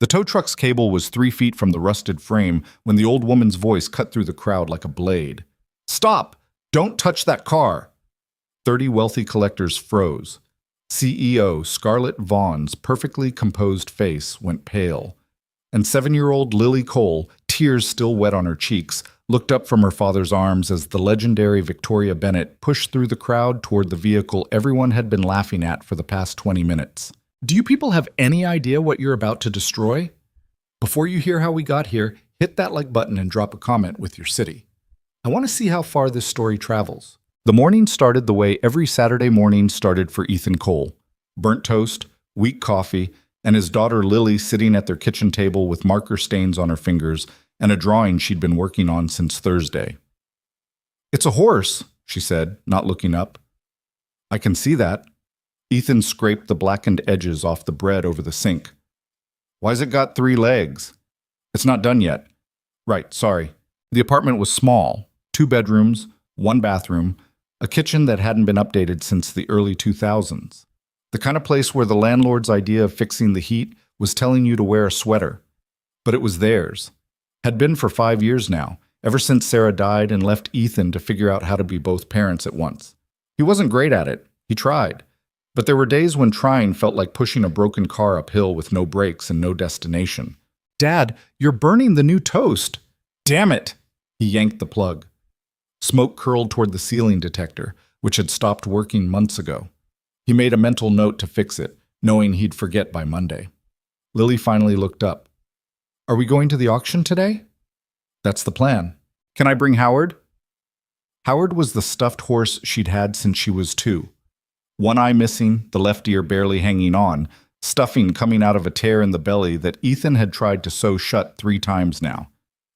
The tow truck's cable was 3 feet from the rusted frame when the old woman's voice cut through the crowd like a blade. "Stop! Don't touch that car!" 30 wealthy collectors froze. CEO Scarlett Vaughn's perfectly composed face went pale, and 7-year-old Lily Cole, tears still wet on her cheeks, looked up from her father's arms as the legendary Victoria Bennett pushed through the crowd toward the vehicle everyone had been laughing at for the past 20 minutes. Do you people have any idea what you're about to destroy? Before you hear how we got here, hit that like button and drop a comment with your city. I want to see how far this story travels. The morning started the way every Saturday morning started for Ethan Cole. Burnt toast, weak coffee, and his daughter Lily sitting at their kitchen table with marker stains on her fingers and a drawing she'd been working on since Thursday. "It's a horse," she said, not looking up. "I can see that." Ethan scraped the blackened edges off the bread over the sink. "Why's it got 3 legs?" "It's not done yet." "Right, sorry." The apartment was small, 2 bedrooms, 1 bathroom, a kitchen that hadn't been updated since the early 2000s. The kind of place where the landlord's idea of fixing the heat was telling you to wear a sweater. But it was theirs. Had been for 5 years now, ever since Sarah died and left Ethan to figure out how to be both parents at once. He wasn't great at it. He tried. But there were days when trying felt like pushing a broken car uphill with no brakes and no destination. "Dad, you're burning the new toast." "Damn it!" He yanked the plug. Smoke curled toward the ceiling detector, which had stopped working months ago. He made a mental note to fix it, knowing he'd forget by Monday. Lily finally looked up. "Are we going to the auction today?" "That's the plan." "Can I bring Howard?" Howard was the stuffed horse she'd had since she was 2. One eye missing, the left ear barely hanging on, stuffing coming out of a tear in the belly that Ethan had tried to sew shut 3 times now.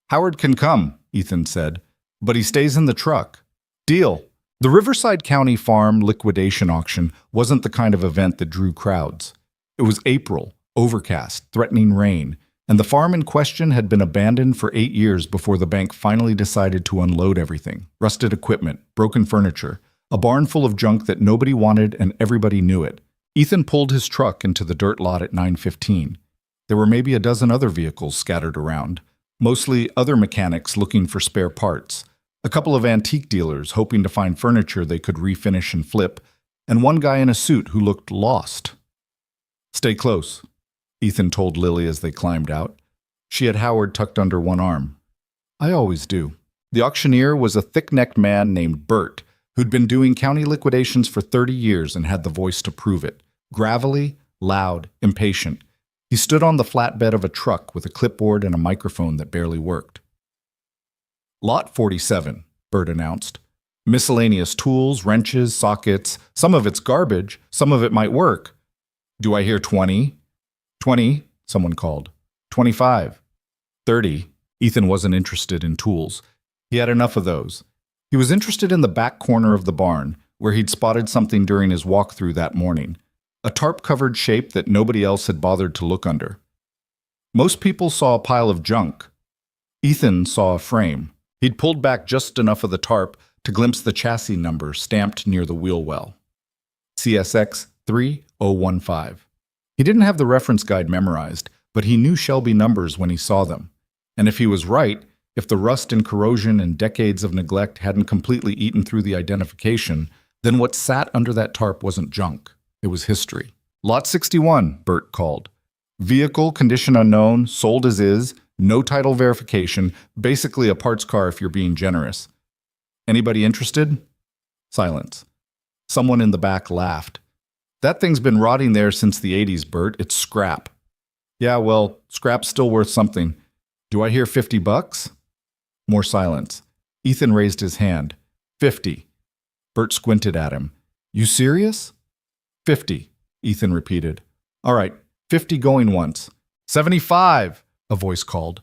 "Howard can come," Ethan said, "but he stays in the truck." "Deal." The Riverside County Farm liquidation auction wasn't the kind of event that drew crowds. It was April, overcast, threatening rain, and the farm in question had been abandoned for 8 years before the bank finally decided to unload everything. Rusted equipment, broken furniture, a barn full of junk that nobody wanted and everybody knew it. Ethan pulled his truck into the dirt lot at 9:15. There were maybe a dozen other vehicles scattered around, mostly other mechanics looking for spare parts, a couple of antique dealers hoping to find furniture they could refinish and flip, and one guy in a suit who looked lost. "Stay close," Ethan told Lily as they climbed out. She had Howard tucked under one arm. "I always do." The auctioneer was a thick-necked man named Bert, who'd been doing county liquidations for 30 years and had the voice to prove it. Gravelly, loud, impatient. He stood on the flatbed of a truck with a clipboard and a microphone that barely worked. "Lot 47, Bert announced. "Miscellaneous tools, wrenches, sockets. Some of it's garbage, some of it might work." "Do I hear 20? 20, someone called. 25. 30. Ethan wasn't interested in tools. He had enough of those. He was interested in the back corner of the barn, where he'd spotted something during his walkthrough that morning. A tarp-covered shape that nobody else had bothered to look under. Most people saw a pile of junk. Ethan saw a frame. He'd pulled back just enough of the tarp to glimpse the chassis number stamped near the wheel well. CSX 3015. He didn't have the reference guide memorized, but he knew Shelby numbers when he saw them. And if he was right, if the rust and corrosion and decades of neglect hadn't completely eaten through the identification, then what sat under that tarp wasn't junk. It was history. "Lot 61, Bert called. "Vehicle, condition unknown, sold as is, no title verification, basically a parts car if you're being generous. Anybody interested?" Silence. Someone in the back laughed. "That thing's been rotting there since the 80s, Bert. It's scrap." "Yeah, well, scrap's still worth something. Do I hear $50? More silence. Ethan raised his hand. 50. Bert squinted at him. "You serious?" 50, Ethan repeated. "All right, 50 going once." 75, a voice called.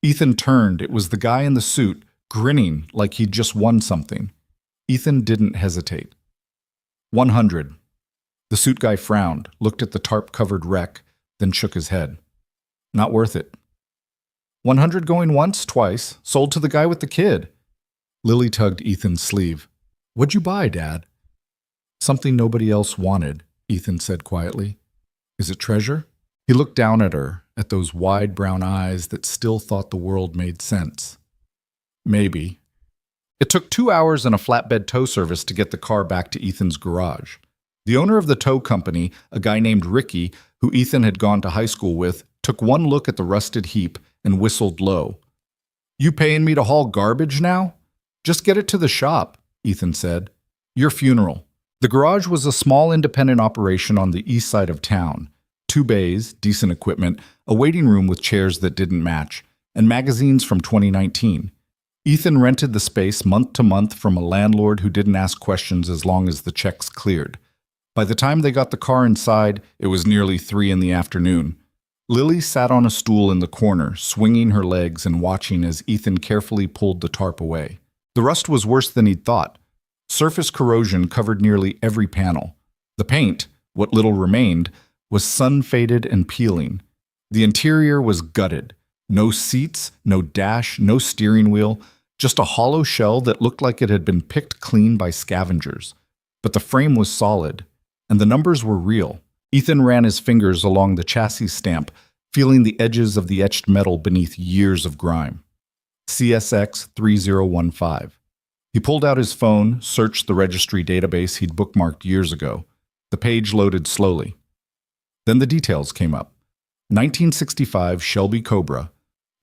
Ethan turned. It was the guy in the suit, grinning like he'd just won something. Ethan didn't hesitate. 100. The suit guy frowned, looked at the tarp-covered wreck, then shook his head. "Not worth it." 100 going once, twice, sold to the guy with the kid. Lily tugged Ethan's sleeve. "What'd you buy, Dad?" "Something nobody else wanted," Ethan said quietly. "Is it treasure?" He looked down at her, at those wide brown eyes that still thought the world made sense. Maybe. It took 2 hours and a flatbed tow service to get the car back to Ethan's garage. The owner of the tow company, a guy named Ricky, who Ethan had gone to high school with, took one look at the rusted heap and whistled low. "You paying me to haul garbage now? Just get it to the shop," Ethan said. "Your funeral." The garage was a small independent operation on the east side of town. 2 bays, decent equipment, a waiting room with chairs that didn't match, and magazines from 2019. Ethan rented the space month to month from a landlord who didn't ask questions as long as the checks cleared. By the time they got the car inside, it was nearly 3 in the afternoon. Lily sat on a stool in the corner, swinging her legs and watching as Ethan carefully pulled the tarp away. The rust was worse than he'd thought. Surface corrosion covered nearly every panel. The paint, what little remained, was sun-faded and peeling. The interior was gutted. No seats, no dash, no steering wheel, just a hollow shell that looked like it had been picked clean by scavengers. But the frame was solid, and the numbers were real. Ethan ran his fingers along the chassis stamp, feeling the edges of the etched metal beneath years of grime. CSX 3015. He pulled out his phone, searched the registry database he'd bookmarked years ago. The page loaded slowly. Then the details came up. 1965 Shelby Cobra,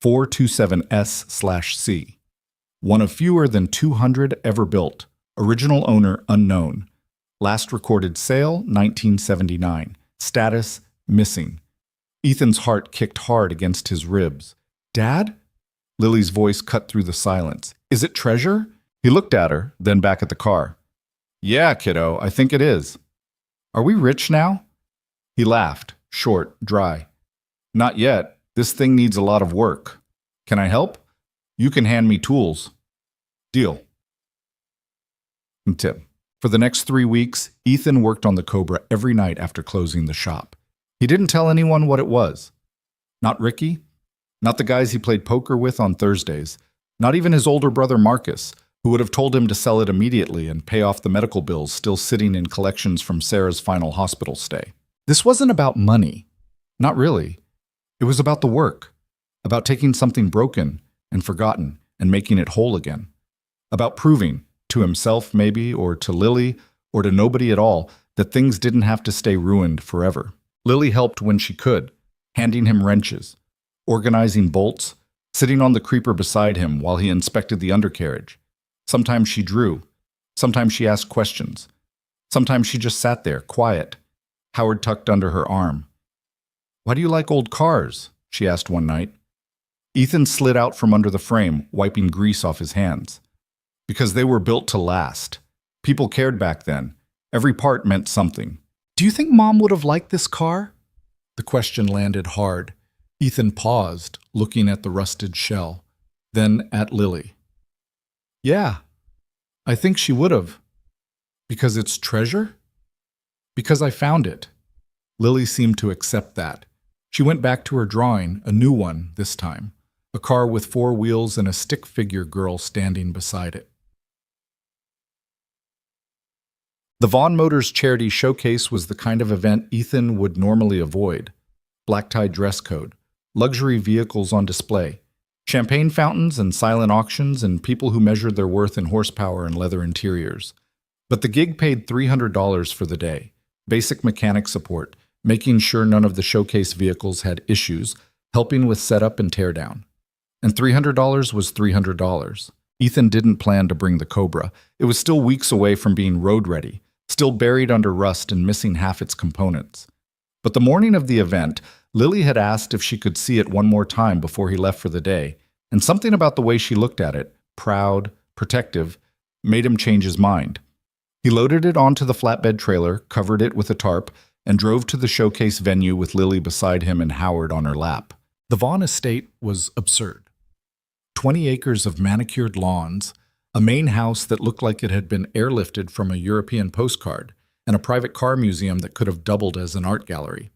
427S/C. One of fewer than 200 ever built. Original owner unknown. Last recorded sale 1979. Status missing. Ethan's heart kicked hard against his ribs. "Dad?" Lily's voice cut through the silence. "Is it treasure?" He looked at her, then back at the car. "Yeah, kiddo, I think it is." "Are we rich now?" He laughed, short, dry. "Not yet. This thing needs a lot of work. Can I help? You can hand me tools." "Deal." Tip. For the next 3 weeks, Ethan worked on the Cobra every night after closing the shop. He didn't tell anyone what it was. Not Ricky. Not the guys he played poker with on Thursdays. Not even his older brother Marcus, who would have told him to sell it immediately and pay off the medical bills still sitting in collections from Sarah's final hospital stay. This wasn't about money. Not really. It was about the work. About taking something broken and forgotten and making it whole again. About proving, to himself maybe, or to Lily, or to nobody at all, that things didn't have to stay ruined forever. Lily helped when she could, handing him wrenches, organizing bolts, sitting on the creeper beside him while he inspected the undercarriage. Sometimes she drew. Sometimes she asked questions. Sometimes she just sat there, quiet, Howard tucked under her arm. "Why do you like old cars?" she asked one night. Ethan slid out from under the frame, wiping grease off his hands. "Because they were built to last. People cared back then. Every part meant something." "Do you think Mom would have liked this car?" The question landed hard. Ethan paused, looking at the rusted shell, then at Lily. "Yeah, I think she would have." "Because it's treasure?" "Because I found it." Lily seemed to accept that. She went back to her drawing, a new one this time. A car with 4 wheels and a stick figure girl standing beside it. The Vaughn Motors Charity Showcase was the kind of event Ethan would normally avoid. Black-tie dress code, luxury vehicles on display, champagne fountains and silent auctions, and people who measured their worth in horsepower and leather interiors. But the gig paid $300 for the day. Basic mechanic support, making sure none of the showcase vehicles had issues, helping with setup and teardown. And $300 was $300. Ethan didn't plan to bring the Cobra. It was still weeks away from being road-ready, still buried under rust and missing half its components. But the morning of the event, Lily had asked if she could see it one more time before he left for the day, and something about the way she looked at it, proud, protective, made him change his mind. He loaded it onto the flatbed trailer, covered it with a tarp, and drove to the showcase venue with Lily beside him and Howard on her lap. The Vaughn estate was absurd. 20 acres of manicured lawns, a main house that looked like it had been airlifted from a European postcard, and a private car museum that could have doubled as an art gallery.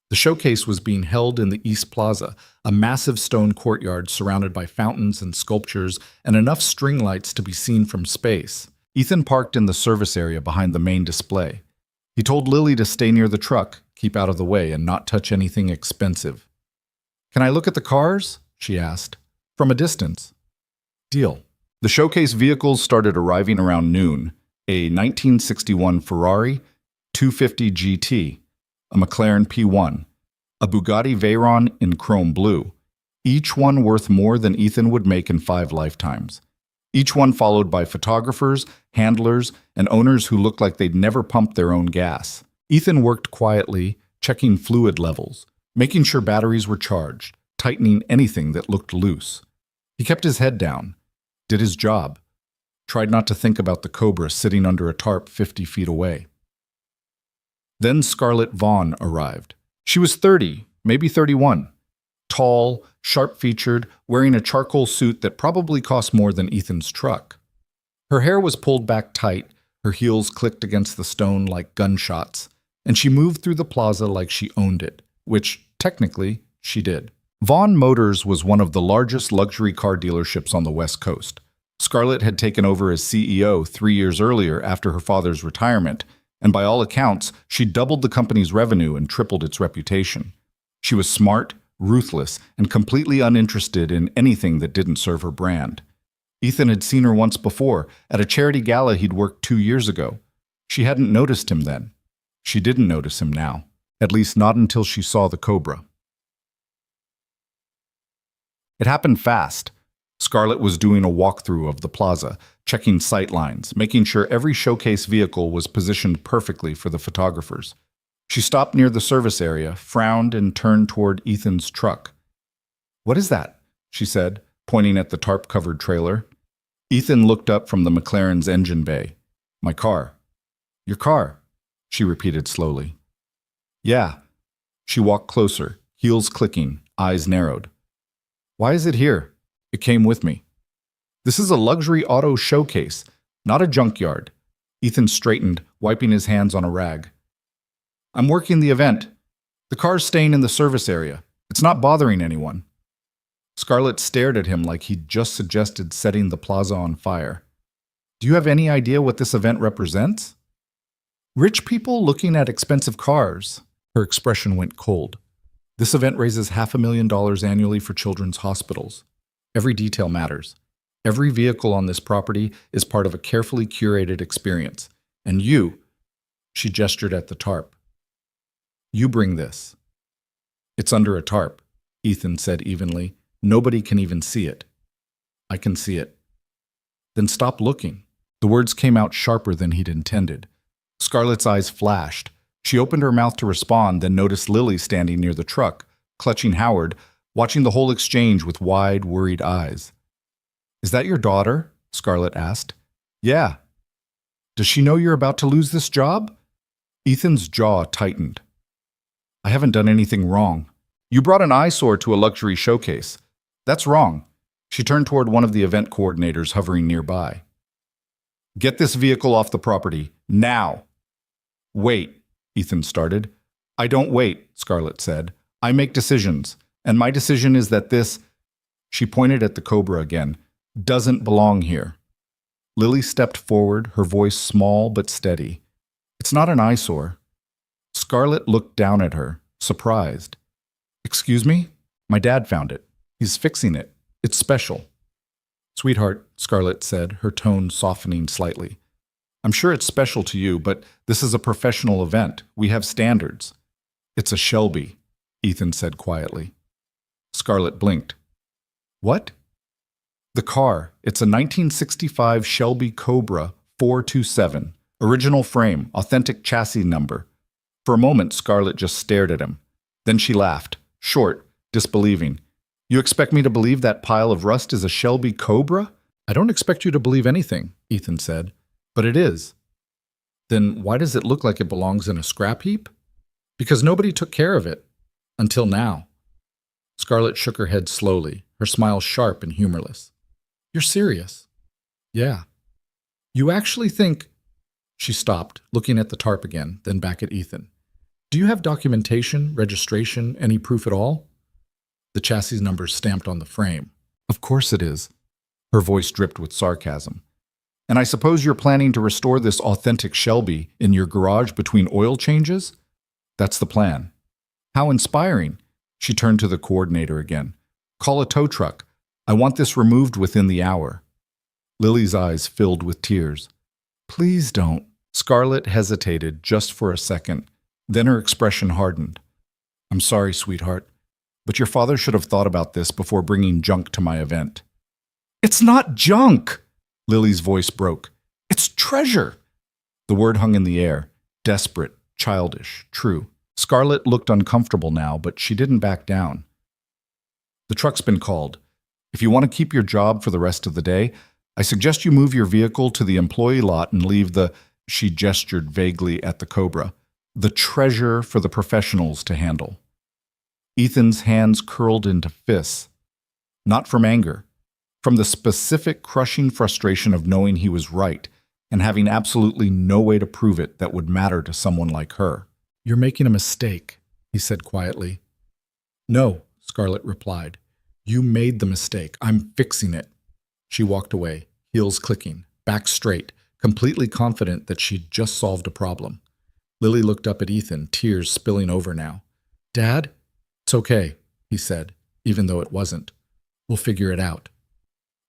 The showcase was being held in the East Plaza, a massive stone courtyard surrounded by fountains and sculptures and enough string lights to be seen from space. Ethan parked in the service area behind the main display. He told Lily to stay near the truck, keep out of the way, and not touch anything expensive. Can I look at the cars? She asked. From a distance. Deal. The showcase vehicles started arriving around noon. A 1961 Ferrari 250 GT, a McLaren P1, a Bugatti Veyron in chrome blue, each one worth more than Ethan would make in 5 lifetimes. Each one followed by photographers, handlers, and owners who looked like they'd never pumped their own gas. Ethan worked quietly, checking fluid levels, making sure batteries were charged, tightening anything that looked loose. He kept his head down, did his job, tried not to think about the Cobra sitting under a tarp 50 feet away. Then Scarlett Vaughn arrived. She was 30, maybe 31. Tall, sharp-featured, wearing a charcoal suit that probably cost more than Ethan's truck. Her hair was pulled back tight, her heels clicked against the stone like gunshots, and she moved through the plaza like she owned it, which, technically, she did. Vaughn Motors was one of the largest luxury car dealerships on the West Coast. Scarlett had taken over as CEO 3 years earlier after her father's retirement, and by all accounts, she doubled the company's revenue and tripled its reputation. She was smart, ruthless, and completely uninterested in anything that didn't serve her brand. Ethan had seen her once before, at a charity gala he'd worked 2 years ago. She hadn't noticed him then. She didn't notice him now, at least not until she saw the Cobra. It happened fast. Scarlett was doing a walkthrough of the plaza, checking sight lines, making sure every showcase vehicle was positioned perfectly for the photographers. She stopped near the service area, frowned, and turned toward Ethan's truck. "What is that?" she said, pointing at the tarp-covered trailer. Ethan looked up from the McLaren's engine bay. "My car." "Your car," she repeated slowly. "Yeah." She walked closer, heels clicking, eyes narrowed. "Why is it here?" "It came with me." "This is a luxury auto showcase, not a junkyard." Ethan straightened, wiping his hands on a rag. "I'm working the event. The car's staying in the service area. It's not bothering anyone." Scarlett stared at him like he'd just suggested setting the plaza on fire. "Do you have any idea what this event represents?" "Rich people looking at expensive cars." Her expression went cold. "This event raises $500,000 annually for children's hospitals. Every detail matters. Every vehicle on this property is part of a carefully curated experience. And you," she gestured at the tarp, "you bring this." "It's under a tarp," Ethan said evenly. "Nobody can even see it." "I can see it." "Then stop looking." The words came out sharper than he'd intended. Scarlett's eyes flashed. She opened her mouth to respond, then noticed Lily standing near the truck, clutching Howard, watching the whole exchange with wide, worried eyes. "Is that your daughter?" Scarlett asked. "Yeah." "Does she know you're about to lose this job?" Ethan's jaw tightened. "I haven't done anything wrong. You brought an eyesore to a luxury showcase. That's wrong." She turned toward one of the event coordinators hovering nearby. "Get this vehicle off the property, now." "Wait," Ethan started. "I don't wait," Scarlett said. "I make decisions, and my decision is that this," she pointed at the Cobra again, "doesn't belong here." Lily stepped forward, her voice small but steady. "It's not an eyesore." Scarlett looked down at her, surprised. "Excuse me? My dad found it. He's fixing it. It's special." "Sweetheart," Scarlett said, her tone softening slightly. "I'm sure it's special to you, but this is a professional event. We have standards." "It's a Shelby," Ethan said quietly. Scarlett blinked. "What?" "The car. It's a 1965 Shelby Cobra 427. Original frame, authentic chassis number." For a moment, Scarlett just stared at him. Then she laughed, short, disbelieving. "You expect me to believe that pile of rust is a Shelby Cobra?" "I don't expect you to believe anything," Ethan said. "But it is." "Then why does it look like it belongs in a scrap heap?" "Because nobody took care of it. Until now." Scarlett shook her head slowly, her smile sharp and humorless. "You're serious?" "Yeah." "You actually think—" She stopped, looking at the tarp again, then back at Ethan. "Do you have documentation, registration, any proof at all?" The chassis number stamped on the frame. "Of course it is." Her voice dripped with sarcasm. "And I suppose you're planning to restore this authentic Shelby in your garage between oil changes?" "That's the plan." "How inspiring." She turned to the coordinator again. Call a tow truck. I want this removed within the hour. Lily's eyes filled with tears. Please don't. Scarlett hesitated just for a second. Then her expression hardened. I'm sorry, sweetheart, but your father should have thought about this before bringing junk to my event. It's not junk! Lily's voice broke. It's treasure! The word hung in the air. Desperate, childish, true. Scarlett looked uncomfortable now, but she didn't back down. The truck's been called. If you want to keep your job for the rest of the day, I suggest you move your vehicle to the employee lot and leave the, she gestured vaguely at the Cobra, the treasure for the professionals to handle. Ethan's hands curled into fists. Not from anger, from the specific crushing frustration of knowing he was right and having absolutely no way to prove it that would matter to someone like her. You're making a mistake, he said quietly. No, Scarlett replied. You made the mistake. I'm fixing it. She walked away, heels clicking, back straight, completely confident that she'd just solved a problem. Lily looked up at Ethan, tears spilling over now. Dad? It's okay, he said, even though it wasn't. We'll figure it out.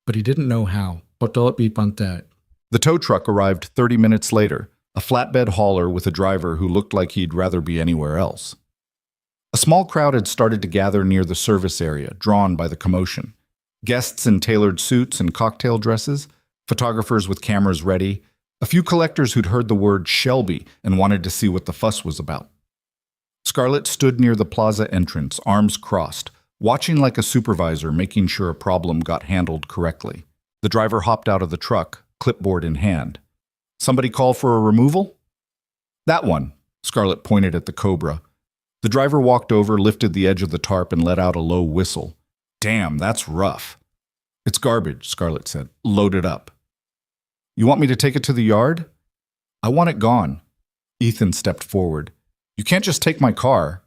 But he didn't know how. The tow truck arrived 30 minutes later, a flatbed hauler with a driver who looked like he'd rather be anywhere else. A small crowd had started to gather near the service area, drawn by the commotion. Guests in tailored suits and cocktail dresses, photographers with cameras ready, a few collectors who'd heard the word Shelby and wanted to see what the fuss was about. Scarlett stood near the plaza entrance, arms crossed, watching like a supervisor, making sure a problem got handled correctly. The driver hopped out of the truck, clipboard in hand. Somebody call for a removal? That one, Scarlett pointed at the Cobra. The driver walked over, lifted the edge of the tarp, and let out a low whistle. Damn, that's rough. It's garbage, Scarlett said. Load it up. You want me to take it to the yard? I want it gone. Ethan stepped forward. You can't just take my car.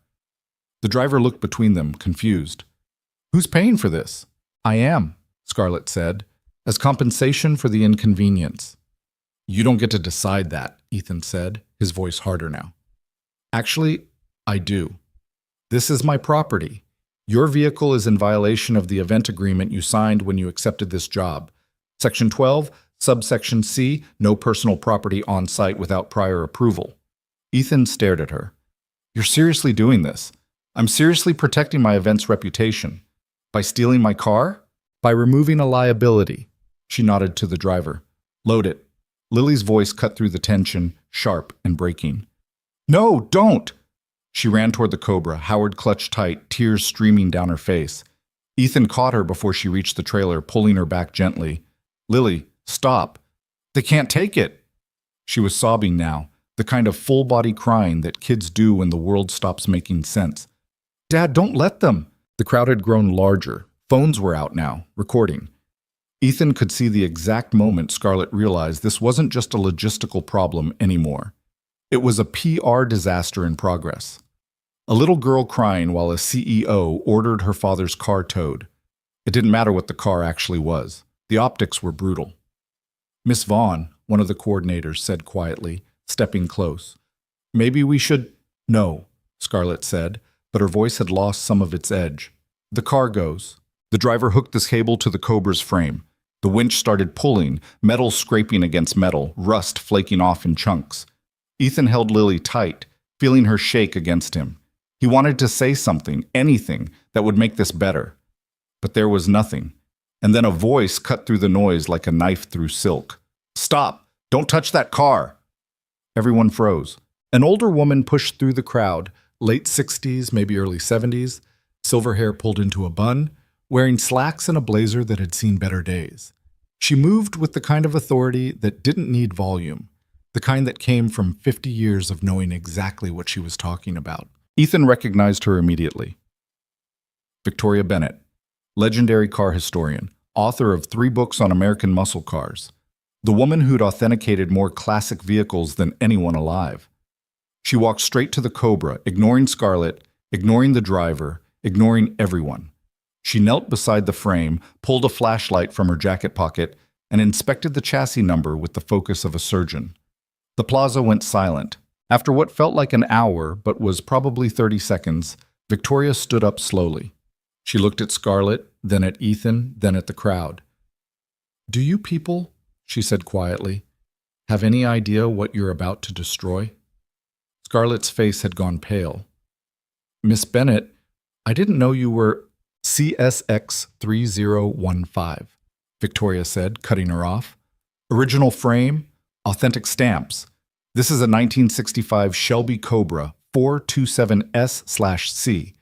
The driver looked between them, confused. Who's paying for this? I am, Scarlett said, as compensation for the inconvenience. You don't get to decide that, Ethan said, his voice harder now. Actually, I do. This is my property. Your vehicle is in violation of the event agreement you signed when you accepted this job. Section 12, subsection C, no personal property on site without prior approval. Ethan stared at her. You're seriously doing this? I'm seriously protecting my event's reputation. By stealing my car? By removing a liability. She nodded to the driver. Load it. Lily's voice cut through the tension, sharp and breaking. No, don't! She ran toward the Cobra, Howard clutched tight, tears streaming down her face. Ethan caught her before she reached the trailer, pulling her back gently. Lily, stop. They can't take it. She was sobbing now, the kind of full-body crying that kids do when the world stops making sense. Dad, don't let them. The crowd had grown larger. Phones were out now, recording. Ethan could see the exact moment Scarlett realized this wasn't just a logistical problem anymore. It was a PR disaster in progress. A little girl crying while a CEO ordered her father's car towed. It didn't matter what the car actually was. The optics were brutal. Miss Vaughn, one of the coordinators, said quietly, stepping close. Maybe we should... No, Scarlett said, but her voice had lost some of its edge. The car goes. The driver hooked the cable to the Cobra's frame. The winch started pulling, metal scraping against metal, rust flaking off in chunks. Ethan held Lily tight, feeling her shake against him. He wanted to say something, anything, that would make this better. But there was nothing. And then a voice cut through the noise like a knife through silk. Stop! Don't touch that car! Everyone froze. An older woman pushed through the crowd, late 60s, maybe early 70s, silver hair pulled into a bun, wearing slacks and a blazer that had seen better days. She moved with the kind of authority that didn't need volume, the kind that came from 50 years of knowing exactly what she was talking about. Ethan recognized her immediately. Victoria Bennett, legendary car historian, author of 3 books on American muscle cars, the woman who'd authenticated more classic vehicles than anyone alive. She walked straight to the Cobra, ignoring Scarlett, ignoring the driver, ignoring everyone. She knelt beside the frame, pulled a flashlight from her jacket pocket, and inspected the chassis number with the focus of a surgeon. The plaza went silent. After what felt like an hour, but was probably 30 seconds, Victoria stood up slowly. She looked at Scarlett, then at Ethan, then at the crowd. "Do you people," she said quietly, "have any idea what you're about to destroy?" Scarlett's face had gone pale. "Miss Bennett, I didn't know you were—" "CSX 3015, Victoria said, cutting her off. "Original frame, authentic stamps. This is a 1965 Shelby Cobra 427S/C,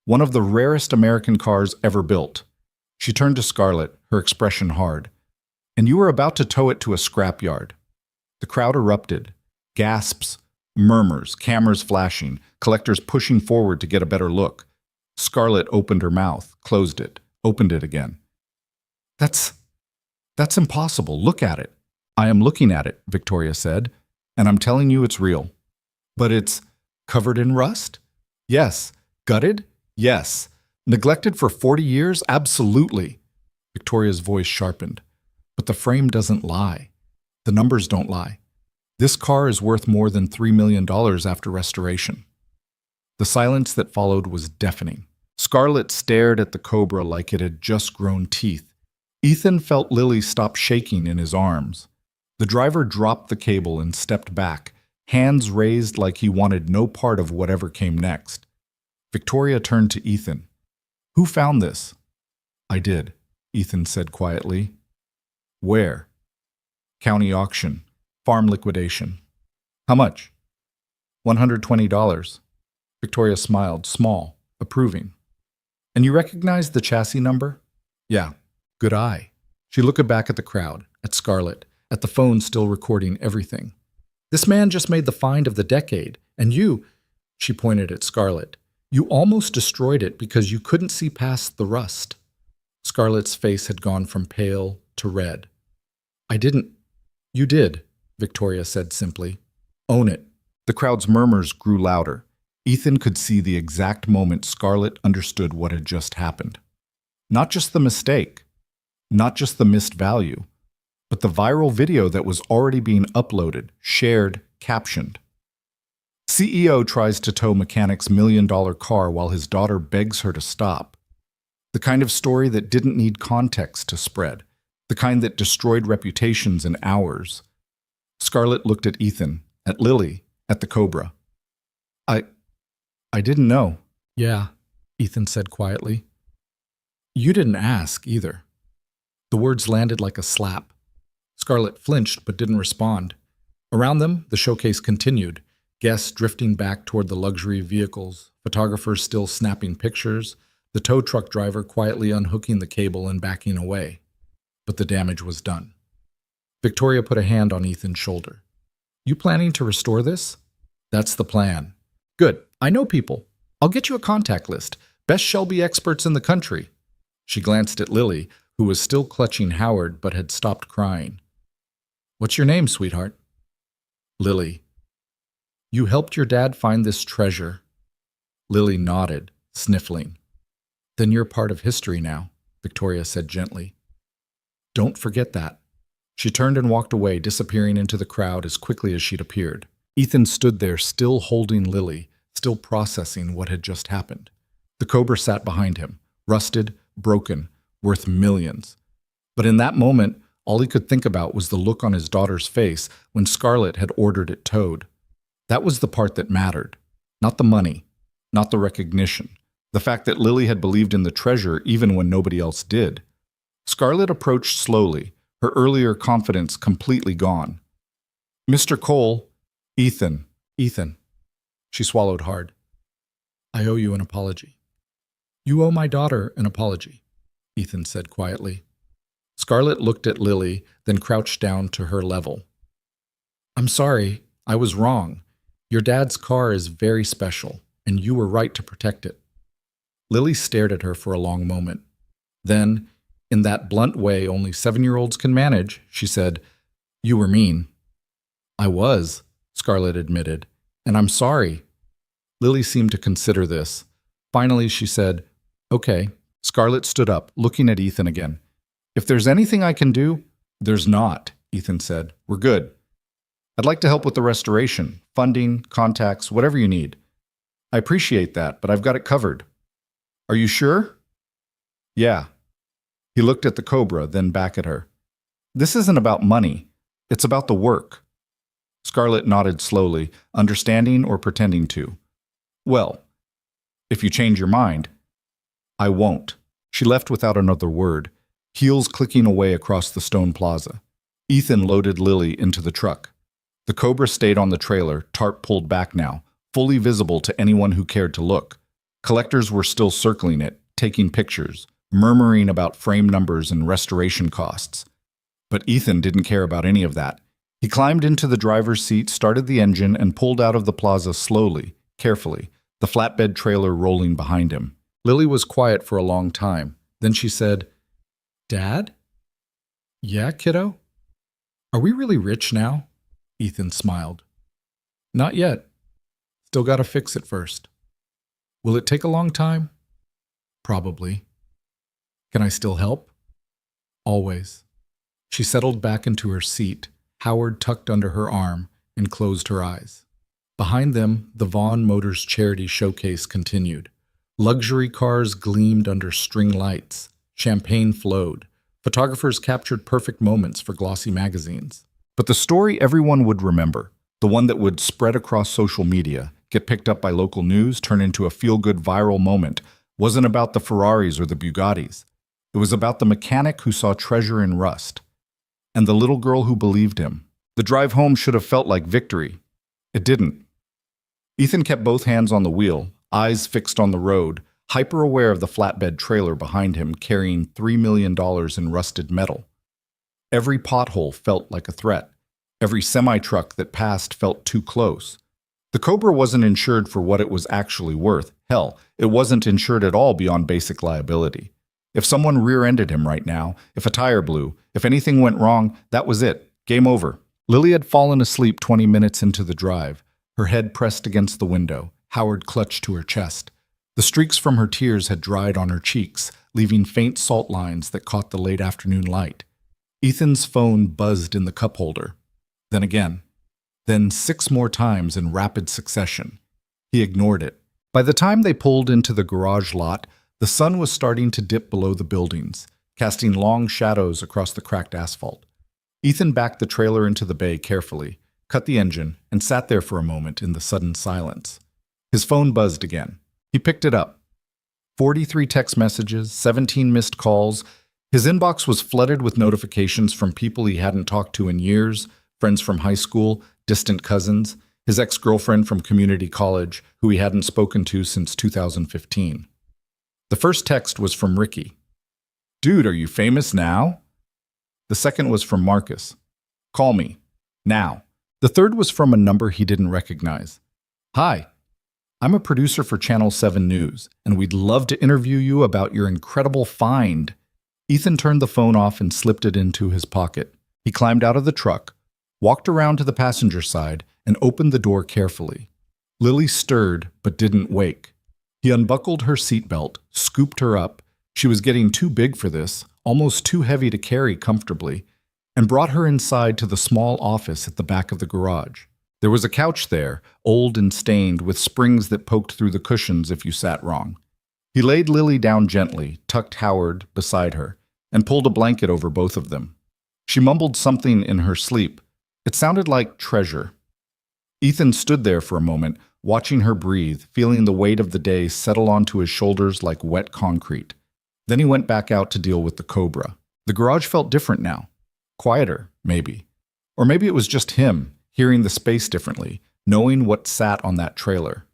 one of the rarest American cars ever built." She turned to Scarlett, her expression hard. "And you were about to tow it to a scrapyard." The crowd erupted. Gasps, murmurs, cameras flashing, collectors pushing forward to get a better look. Scarlett opened her mouth, closed it, opened it again. That's impossible. Look at it." "I am looking at it," Victoria said, "and I'm telling you it's real." "But it's covered in rust?" "Yes." "Gutted?" "Yes." "Neglected for 40 years? Absolutely." Victoria's voice sharpened. "But the frame doesn't lie. The numbers don't lie. This car is worth more than $3 million after restoration." The silence that followed was deafening. Scarlett stared at the Cobra like it had just grown teeth. Ethan felt Lily stop shaking in his arms. The driver dropped the cable and stepped back, hands raised like he wanted no part of whatever came next. Victoria turned to Ethan. "Who found this?" "I did," Ethan said quietly. "Where?" "County auction. Farm liquidation." "How much?" $120. Victoria smiled, small, approving. "And you recognize the chassis number?" "Yeah." "Good eye." She looked back at the crowd, at Scarlett, at the phone still recording everything. "This man just made the find of the decade, and you," she pointed at Scarlett, "you almost destroyed it because you couldn't see past the rust." Scarlett's face had gone from pale to red. "I didn't." "You did," Victoria said simply. "Own it." The crowd's murmurs grew louder. Ethan could see the exact moment Scarlett understood what had just happened. Not just the mistake, not just the missed value, but the viral video that was already being uploaded, shared, captioned. CEO tries to tow mechanic's $1 million car while his daughter begs her to stop. The kind of story that didn't need context to spread, the kind that destroyed reputations in hours. Scarlett looked at Ethan, at Lily, at the Cobra. I didn't know." "Yeah," Ethan said quietly. "You didn't ask, either." The words landed like a slap. Scarlett flinched but didn't respond. Around them, the showcase continued, guests drifting back toward the luxury vehicles, photographers still snapping pictures, the tow truck driver quietly unhooking the cable and backing away. But the damage was done. Victoria put a hand on Ethan's shoulder. "You planning to restore this?" "That's the plan." "Good. I know people. I'll get you a contact list. Best Shelby experts in the country." She glanced at Lily, who was still clutching Howard but had stopped crying. "What's your name, sweetheart?" "Lily." "You helped your dad find this treasure." Lily nodded, sniffling. "Then you're part of history now," Victoria said gently. "Don't forget that." She turned and walked away, disappearing into the crowd as quickly as she'd appeared. Ethan stood there, still holding Lily, still processing what had just happened. The Cobra sat behind him, rusted, broken, worth millions. But in that moment, all he could think about was the look on his daughter's face when Scarlett had ordered it towed. That was the part that mattered. Not the money, not the recognition. The fact that Lily had believed in the treasure even when nobody else did. Scarlett approached slowly, her earlier confidence completely gone. "Mr. Cole." "Ethan." She swallowed hard. "I owe you an apology." "You owe my daughter an apology," Ethan said quietly. Scarlett looked at Lily, then crouched down to her level. "I'm sorry. I was wrong. Your dad's car is very special, and you were right to protect it." Lily stared at her for a long moment. Then, in that blunt way only 7-year-olds can manage, she said, "You were mean." "I was," Scarlett admitted, "and I'm sorry." Lily seemed to consider this. Finally, she said, "Okay." Scarlett stood up, looking at Ethan again. "If there's anything I can do—" "There's not," Ethan said. "We're good. I'd like to help with the restoration, funding, contacts, whatever you need. I appreciate that, but I've got it covered. Are you sure? Yeah. He looked at the Cobra, then back at her. This isn't about money. It's about the work. Scarlett nodded slowly, understanding or pretending to. Well, if you change your mind, I won't. She left without another word, heels clicking away across the stone plaza. Ethan loaded Lily into the truck. The Cobra stayed on the trailer, tarp pulled back now, fully visible to anyone who cared to look. Collectors were still circling it, taking pictures, murmuring about frame numbers and restoration costs. But Ethan didn't care about any of that. He climbed into the driver's seat, started the engine, and pulled out of the plaza slowly, carefully, the flatbed trailer rolling behind him. Lily was quiet for a long time. Then she said, Dad? Yeah, kiddo? Are we really rich now? Ethan smiled. Not yet. Still gotta fix it first. Will it take a long time? Probably. Can I still help? Always. She settled back into her seat, Howard tucked under her arm, and closed her eyes. Behind them, the Vaughn Motors Charity Showcase continued. Luxury cars gleamed under string lights. Champagne flowed. Photographers captured perfect moments for glossy magazines. But the story everyone would remember, the one that would spread across social media, get picked up by local news, turn into a feel-good viral moment, wasn't about the Ferraris or the Bugattis. It was about the mechanic who saw treasure in rust, and the little girl who believed him. The drive home should have felt like victory. It didn't. Ethan kept both hands on the wheel, eyes fixed on the road, hyper-aware of the flatbed trailer behind him carrying $3 million in rusted metal. Every pothole felt like a threat. Every semi-truck that passed felt too close. The Cobra wasn't insured for what it was actually worth. Hell, it wasn't insured at all beyond basic liability. If someone rear-ended him right now, if a tire blew, if anything went wrong, that was it. Game over. Lily had fallen asleep 20 minutes into the drive, her head pressed against the window, Howard clutched to her chest. The streaks from her tears had dried on her cheeks, leaving faint salt lines that caught the late afternoon light. Ethan's phone buzzed in the cup holder. Then again. Then 6 more times in rapid succession. He ignored it. By the time they pulled into the garage lot, the sun was starting to dip below the buildings, casting long shadows across the cracked asphalt. Ethan backed the trailer into the bay carefully, cut the engine, and sat there for a moment in the sudden silence. His phone buzzed again. He picked it up. 43 text messages, 17 missed calls. His inbox was flooded with notifications from people he hadn't talked to in years, friends from high school, distant cousins, his ex-girlfriend from community college, who he hadn't spoken to since 2015. The first text was from Ricky. Dude, are you famous now? The second was from Marcus. Call me. Now. The third was from a number he didn't recognize. Hi. I'm a producer for Channel 7 News, and we'd love to interview you about your incredible find. Ethan turned the phone off and slipped it into his pocket. He climbed out of the truck, walked around to the passenger side, and opened the door carefully. Lily stirred, but didn't wake. He unbuckled her seatbelt, scooped her up. She was getting too big for this, almost too heavy to carry comfortably, and brought her inside to the small office at the back of the garage. There was a couch there, old and stained, with springs that poked through the cushions if you sat wrong. He laid Lily down gently, tucked Howard beside her, and pulled a blanket over both of them. She mumbled something in her sleep. It sounded like treasure. Ethan stood there for a moment, watching her breathe, feeling the weight of the day settle onto his shoulders like wet concrete. Then he went back out to deal with the Cobra. The garage felt different now. Quieter, maybe. Or maybe it was just him, hearing the space differently, knowing what sat on that trailer.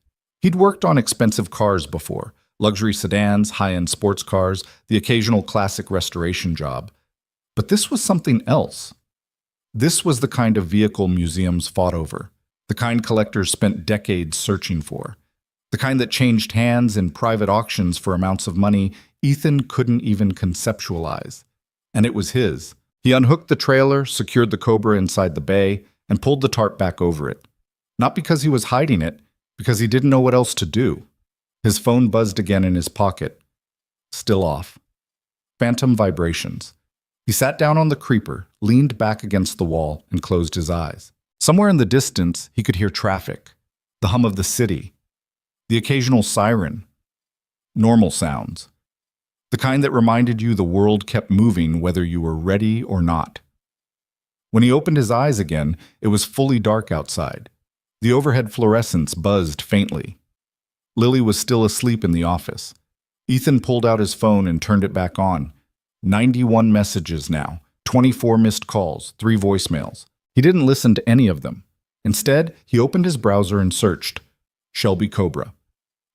He'd worked on expensive cars before, luxury sedans, high-end sports cars, the occasional classic restoration job. But this was something else. This was the kind of vehicle museums fought over, the kind collectors spent decades searching for, the kind that changed hands in private auctions for amounts of money Ethan couldn't even conceptualize. And it was his. He unhooked the trailer, secured the Cobra inside the bay, and pulled the tarp back over it. Not because he was hiding it, because he didn't know what else to do. His phone buzzed again in his pocket. Still off. Phantom vibrations. He sat down on the creeper, leaned back against the wall, and closed his eyes. Somewhere in the distance, he could hear traffic, the hum of the city, The occasional siren. Normal sounds. The kind that reminded you the world kept moving whether you were ready or not. When he opened his eyes again, it was fully dark outside. The overhead fluorescents buzzed faintly. Lily was still asleep in the office. Ethan pulled out his phone and turned it back on. 91 messages now, 24 missed calls, 3 voicemails. He didn't listen to any of them. Instead, he opened his browser and searched Shelby Cobra,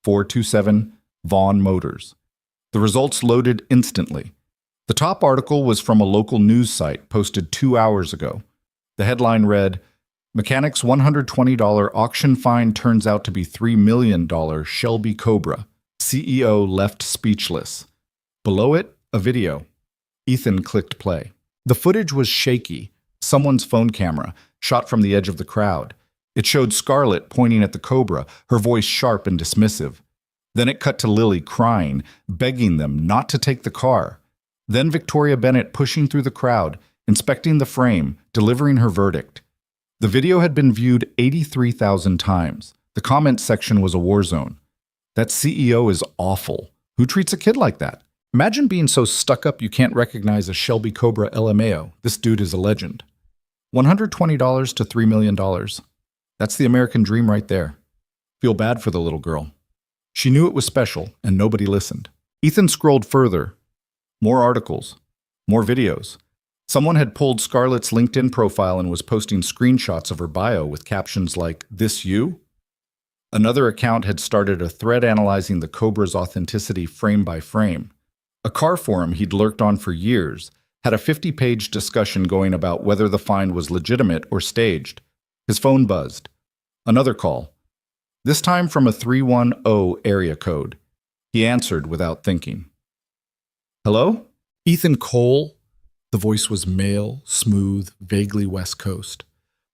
427 Vaughn Motors. The results loaded instantly. The top article was from a local news site posted 2 hours ago. The headline read, Mechanic's $120 auction fine turns out to be $3 million Shelby Cobra. CEO left speechless. Below it, a video. Ethan clicked play. The footage was shaky, someone's phone camera, shot from the edge of the crowd. It showed Scarlett pointing at the Cobra, her voice sharp and dismissive. Then it cut to Lily crying, begging them not to take the car. Then Victoria Bennett pushing through the crowd, inspecting the frame, delivering her verdict. The video had been viewed 83,000 times. The comment section was a war zone. That CEO is awful. Who treats a kid like that? Imagine being so stuck up you can't recognize a Shelby Cobra LMAO. This dude is a legend. $120 to $3 million. That's the American dream right there. Feel bad for the little girl. She knew it was special, and nobody listened. Ethan scrolled further. More articles. More videos. Someone had pulled Scarlett's LinkedIn profile and was posting screenshots of her bio with captions like, "This you?" Another account had started a thread analyzing the Cobra's authenticity frame by frame. A car forum he'd lurked on for years had a 50-page discussion going about whether the find was legitimate or staged. His phone buzzed. Another call. This time from a 310 area code. He answered without thinking. Hello? Ethan Cole? The voice was male, smooth, vaguely West Coast.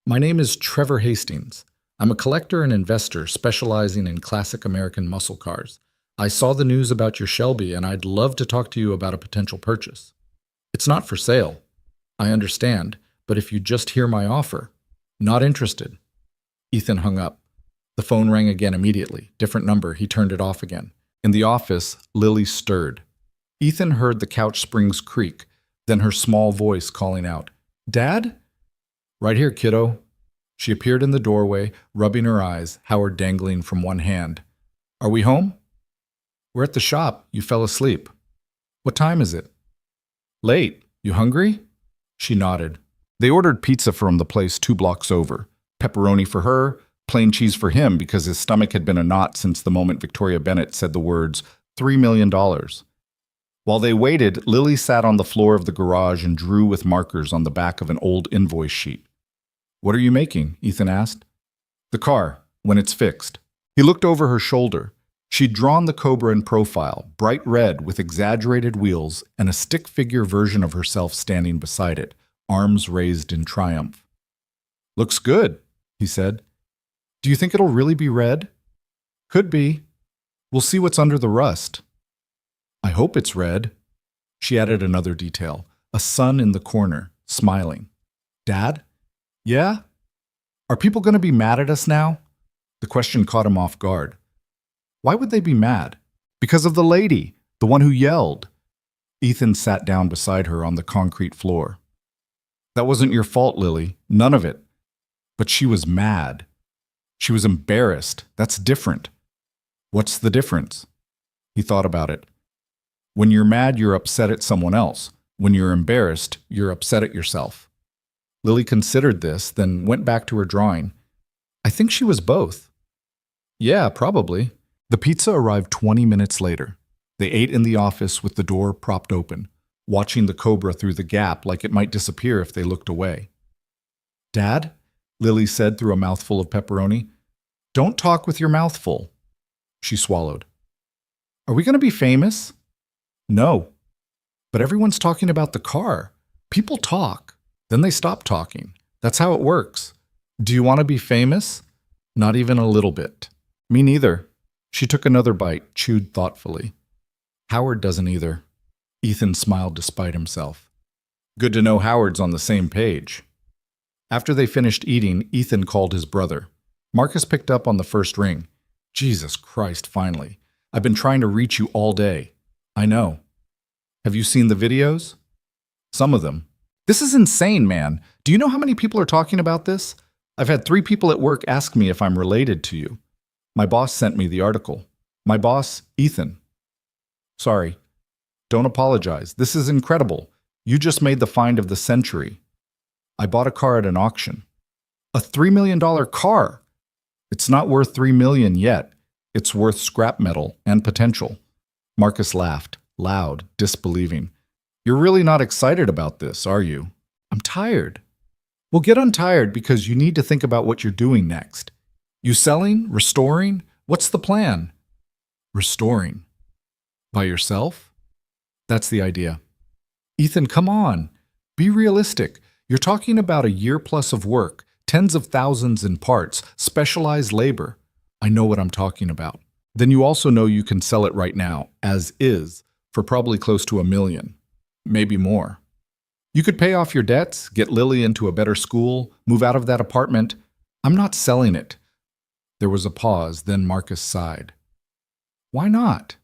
My name is Trevor Hastings. I'm a collector and investor specializing in classic American muscle cars. I saw the news about your Shelby and I'd love to talk to you about a potential purchase. It's not for sale. I understand, but if you just hear my offer, not interested. Ethan hung up. The phone rang again immediately. Different number. He turned it off again. In the office, Lily stirred. Ethan heard the couch springs creak, then her small voice calling out, Dad? Right here, kiddo. She appeared in the doorway, rubbing her eyes, Howard dangling from one hand. Are we home? We're at the shop. You fell asleep. What time is it? Late. You hungry? She nodded. They ordered pizza from the place 2 blocks over. Pepperoni for her, plain cheese for him because his stomach had been a knot since the moment Victoria Bennett said the words, $3 million. While they waited, Lily sat on the floor of the garage and drew with markers on the back of an old invoice sheet. What are you making? Ethan asked. The car, when it's fixed. He looked over her shoulder. She'd drawn the Cobra in profile, bright red with exaggerated wheels and a stick figure version of herself standing beside it, arms raised in triumph. Looks good, he said. Do you think it'll really be red? Could be. We'll see what's under the rust. I hope it's red. She added another detail, a sun in the corner, smiling. Dad? Yeah? Are people going to be mad at us now? The question caught him off guard. Why would they be mad? Because of the lady, the one who yelled. Ethan sat down beside her on the concrete floor. That wasn't your fault, Lily. None of it. But she was mad. She was embarrassed. That's different. What's the difference? He thought about it. When you're mad, you're upset at someone else. When you're embarrassed, you're upset at yourself. Lily considered this, then went back to her drawing. I think she was both. Yeah, probably. The pizza arrived 20 minutes later. They ate in the office with the door propped open, watching the Cobra through the gap like it might disappear if they looked away. Dad? Lily said through a mouthful of pepperoni. Don't talk with your mouth full. She swallowed. Are we going to be famous? No. But everyone's talking about the car. People talk. Then they stop talking. That's how it works. Do you want to be famous? Not even a little bit. Me neither. She took another bite, chewed thoughtfully. Howard doesn't either. Ethan smiled despite himself. Good to know Howard's on the same page. After they finished eating, Ethan called his brother. Marcus picked up on the first ring. Jesus Christ, finally. I've been trying to reach you all day. I know. Have you seen the videos? Some of them. This is insane, man. Do you know how many people are talking about this? I've had 3 people at work ask me if I'm related to you. My boss sent me the article. My boss, Ethan. Sorry. Don't apologize. This is incredible. You just made the find of the century. I bought a car at an auction. A $3 million car. It's not worth $3 million yet. It's worth scrap metal and potential. Marcus laughed, loud, disbelieving. You're really not excited about this, are you? I'm tired. Well, get untired because you need to think about what you're doing next. You selling? Restoring? What's the plan? Restoring. By yourself? That's the idea. Ethan, come on. Be realistic. You're talking about a year plus of work, tens of thousands in parts, specialized labor. I know what I'm talking about. Then you also know you can sell it right now, as is, for probably close to $1 million. Maybe more. You could pay off your debts, get Lily into a better school, move out of that apartment. I'm not selling it. There was a pause, then Marcus sighed. Why not?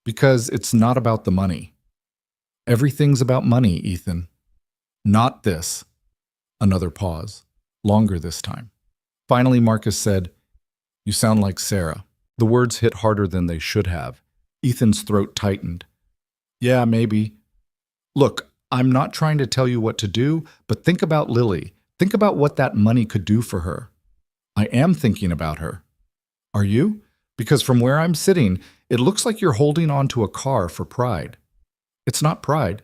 Because it's not about the money. Everything's about money, Ethan. Not this. Another pause, longer this time. Finally, Marcus said, You sound like Sarah. The words hit harder than they should have. Ethan's throat tightened. Yeah, maybe. Look, I'm not trying to tell you what to do, but think about Lily. Think about what that money could do for her. I am thinking about her. Are you? Because from where I'm sitting, it looks like you're holding on to a car for pride. It's not pride.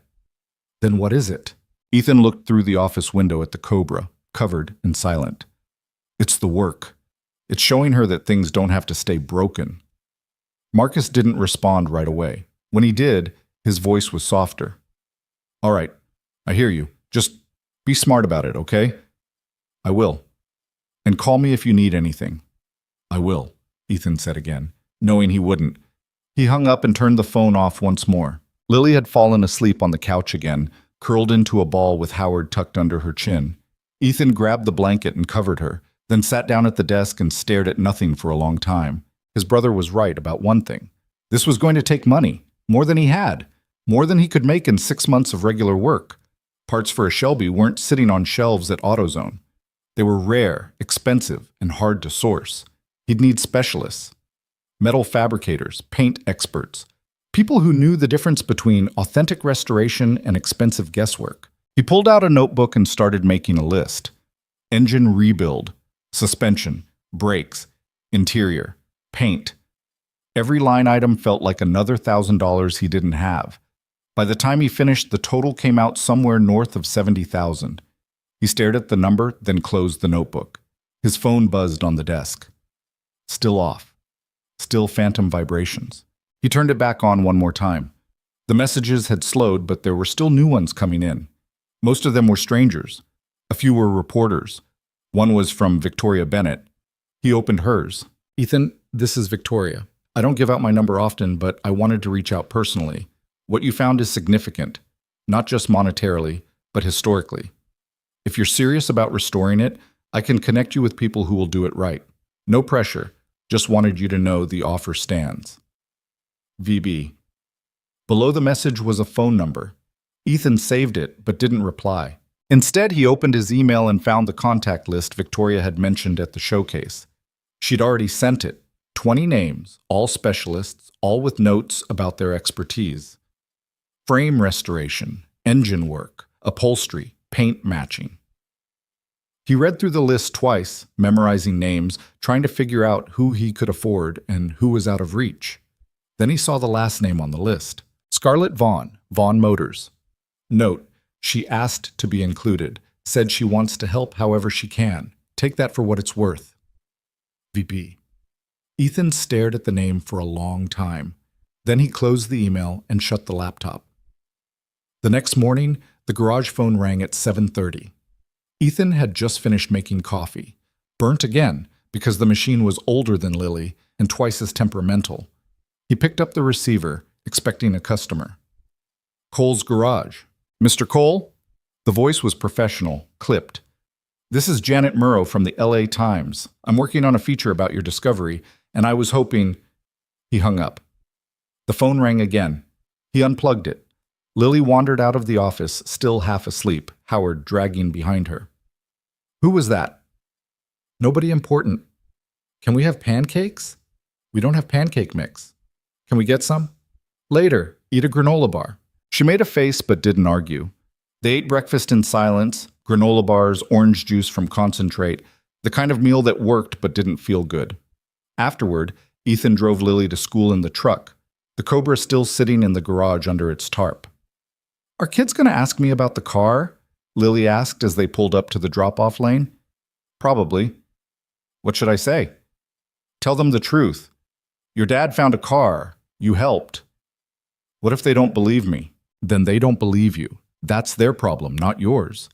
Then what is it? Ethan looked through the office window at the Cobra, covered and silent. It's the work. It's showing her that things don't have to stay broken. Marcus didn't respond right away. When he did, his voice was softer. All right, I hear you. Just be smart about it, okay? I will. And call me if you need anything. I will, Ethan said again, knowing he wouldn't. He hung up and turned the phone off once more. Lily had fallen asleep on the couch again, curled into a ball with Howard tucked under her chin. Ethan grabbed the blanket and covered her, then sat down at the desk and stared at nothing for a long time. His brother was right about one thing. This was going to take money, more than he had, more than he could make in 6 months of regular work. Parts for a Shelby weren't sitting on shelves at AutoZone. They were rare, expensive, and hard to source. He'd need specialists, metal fabricators, paint experts, people who knew the difference between authentic restoration and expensive guesswork. He pulled out a notebook and started making a list. Engine rebuild, suspension, brakes, interior, paint. Every line item felt like another $1,000 he didn't have. By the time he finished, the total came out somewhere north of $70,000. He stared at the number, then closed the notebook. His phone buzzed on the desk. Still off. Still phantom vibrations. He turned it back on one more time. The messages had slowed, but there were still new ones coming in. Most of them were strangers. A few were reporters. One was from Victoria Bennett. He opened hers. Ethan, this is Victoria. I don't give out my number often, but I wanted to reach out personally. What you found is significant, not just monetarily, but historically. If you're serious about restoring it, I can connect you with people who will do it right. No pressure, just wanted you to know the offer stands. VB. Below the message was a phone number. Ethan saved it, but didn't reply. Instead, he opened his email and found the contact list Victoria had mentioned at the showcase. She'd already sent it. 20 names, all specialists, all with notes about their expertise. Frame restoration, engine work, upholstery, paint matching. He read through the list twice, memorizing names, trying to figure out who he could afford and who was out of reach. Then he saw the last name on the list. Scarlett Vaughn, Vaughn Motors. Note, she asked to be included, said she wants to help however she can. Take that for what it's worth. VP. Ethan stared at the name for a long time. Then he closed the email and shut the laptop. The next morning, the garage phone rang at 7:30. Ethan had just finished making coffee. Burnt again, because the machine was older than Lily and twice as temperamental. He picked up the receiver, expecting a customer. Cole's Garage. Mr. Cole? The voice was professional, clipped. This is Janet Murrow from the LA Times. I'm working on a feature about your discovery, And I was hoping. He hung up. The phone rang again. He unplugged it. Lily wandered out of the office, still half asleep, Howard dragging behind her. Who was that? Nobody important. Can we have pancakes? We don't have pancake mix. Can we get some? Later, eat a granola bar. She made a face but didn't argue. They ate breakfast in silence, granola bars, orange juice from concentrate, the kind of meal that worked but didn't feel good. Afterward, Ethan drove Lily to school in the truck, the Cobra still sitting in the garage under its tarp. Are kids going to ask me about the car? Lily asked as they pulled up to the drop-off lane. Probably. What should I say? Tell them the truth. Your dad found a car. You helped. What if they don't believe me? Then they don't believe you. That's their problem, not yours.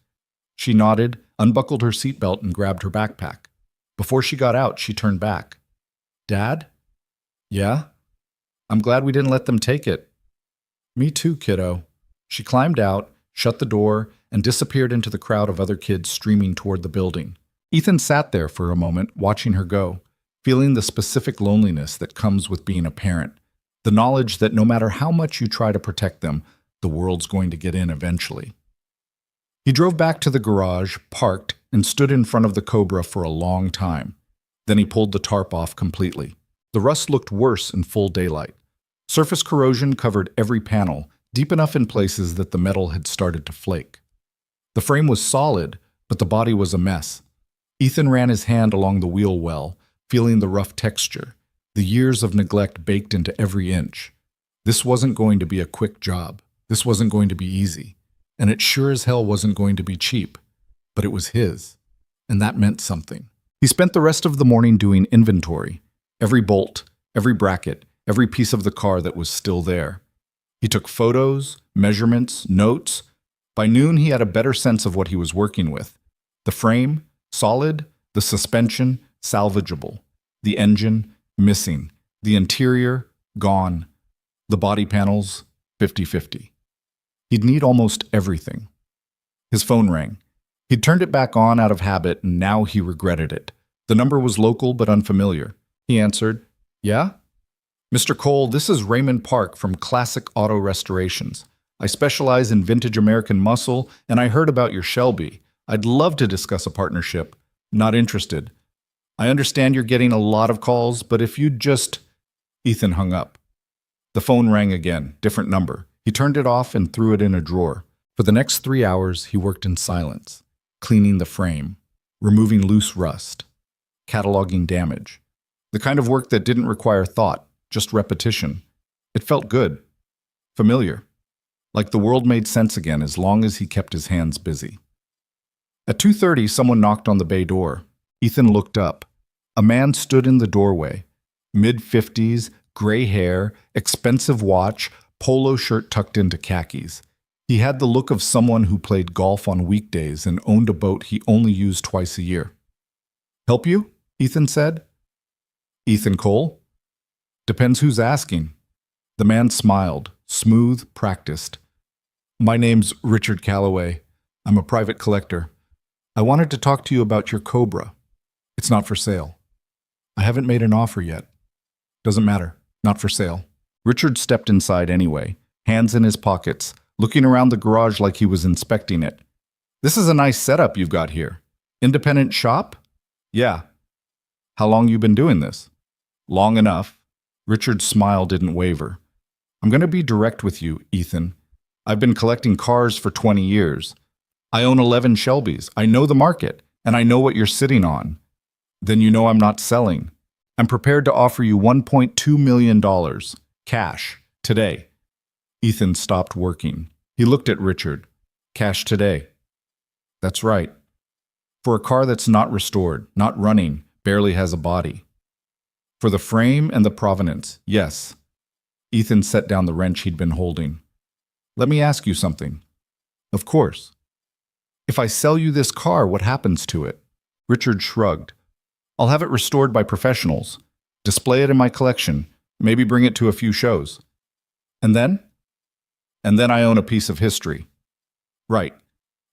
She nodded, unbuckled her seatbelt, and grabbed her backpack. Before she got out, she turned back. Dad? Yeah? I'm glad we didn't let them take it. Me too, kiddo. She climbed out, shut the door, and disappeared into the crowd of other kids streaming toward the building. Ethan sat there for a moment, watching her go, feeling the specific loneliness that comes with being a parent, the knowledge that no matter how much you try to protect them, the world's going to get in eventually. He drove back to the garage, parked, and stood in front of the Cobra for a long time. Then he pulled the tarp off completely. The rust looked worse in full daylight. Surface corrosion covered every panel, deep enough in places that the metal had started to flake. The frame was solid, but the body was a mess. Ethan ran his hand along the wheel well, feeling the rough texture, the years of neglect baked into every inch. This wasn't going to be a quick job. This wasn't going to be easy. And it sure as hell wasn't going to be cheap. But it was his. And that meant something. He spent the rest of the morning doing inventory. Every bolt, every bracket, every piece of the car that was still there. He took photos, measurements, notes. By noon, he had a better sense of what he was working with. The frame, solid. The suspension, salvageable. The engine, missing. The interior, gone. The body panels, 50-50. He'd need almost everything. His phone rang. He'd turned it back on out of habit, and now he regretted it. The number was local but unfamiliar. He answered, Yeah? Mr. Cole, this is Raymond Park from Classic Auto Restorations. I specialize in vintage American muscle, and I heard about your Shelby. I'd love to discuss a partnership. Not interested. I understand you're getting a lot of calls, but if you'd just... Ethan hung up. The phone rang again, different number. He turned it off and threw it in a drawer. For the next 3 hours, he worked in silence, cleaning the frame, removing loose rust, cataloging damage. The kind of work that didn't require thought, just repetition. It felt good, familiar, like the world made sense again as long as he kept his hands busy. At 2:30, someone knocked on the bay door. Ethan looked up. A man stood in the doorway, mid-50s, gray hair, expensive watch, polo shirt tucked into khakis. He had the look of someone who played golf on weekdays and owned a boat he only used twice a year. Help you? Ethan said. Ethan Cole? Depends who's asking. The man smiled, smooth, practiced. My name's Richard Calloway. I'm a private collector. I wanted to talk to you about your Cobra. It's not for sale. I haven't made an offer yet. Doesn't matter. Not for sale. Richard stepped inside anyway, hands in his pockets, looking around the garage like he was inspecting it. This is a nice setup you've got here. Independent shop? Yeah. How long you been doing this? Long enough. Richard's smile didn't waver. I'm going to be direct with you, Ethan. I've been collecting cars for 20 years. I own 11 Shelbys. I know the market, and I know what you're sitting on. Then you know I'm not selling. I'm prepared to offer you $1.2 million, cash, today. Ethan stopped working. He looked at Richard. Cash today. That's right. For a car that's not restored, not running, barely has a body. For the frame and the provenance, yes. Ethan set down the wrench he'd been holding. Let me ask you something. Of course. If I sell you this car, what happens to it? Richard shrugged. I'll have it restored by professionals, display it in my collection, maybe bring it to a few shows. And then? And then I own a piece of history. Right.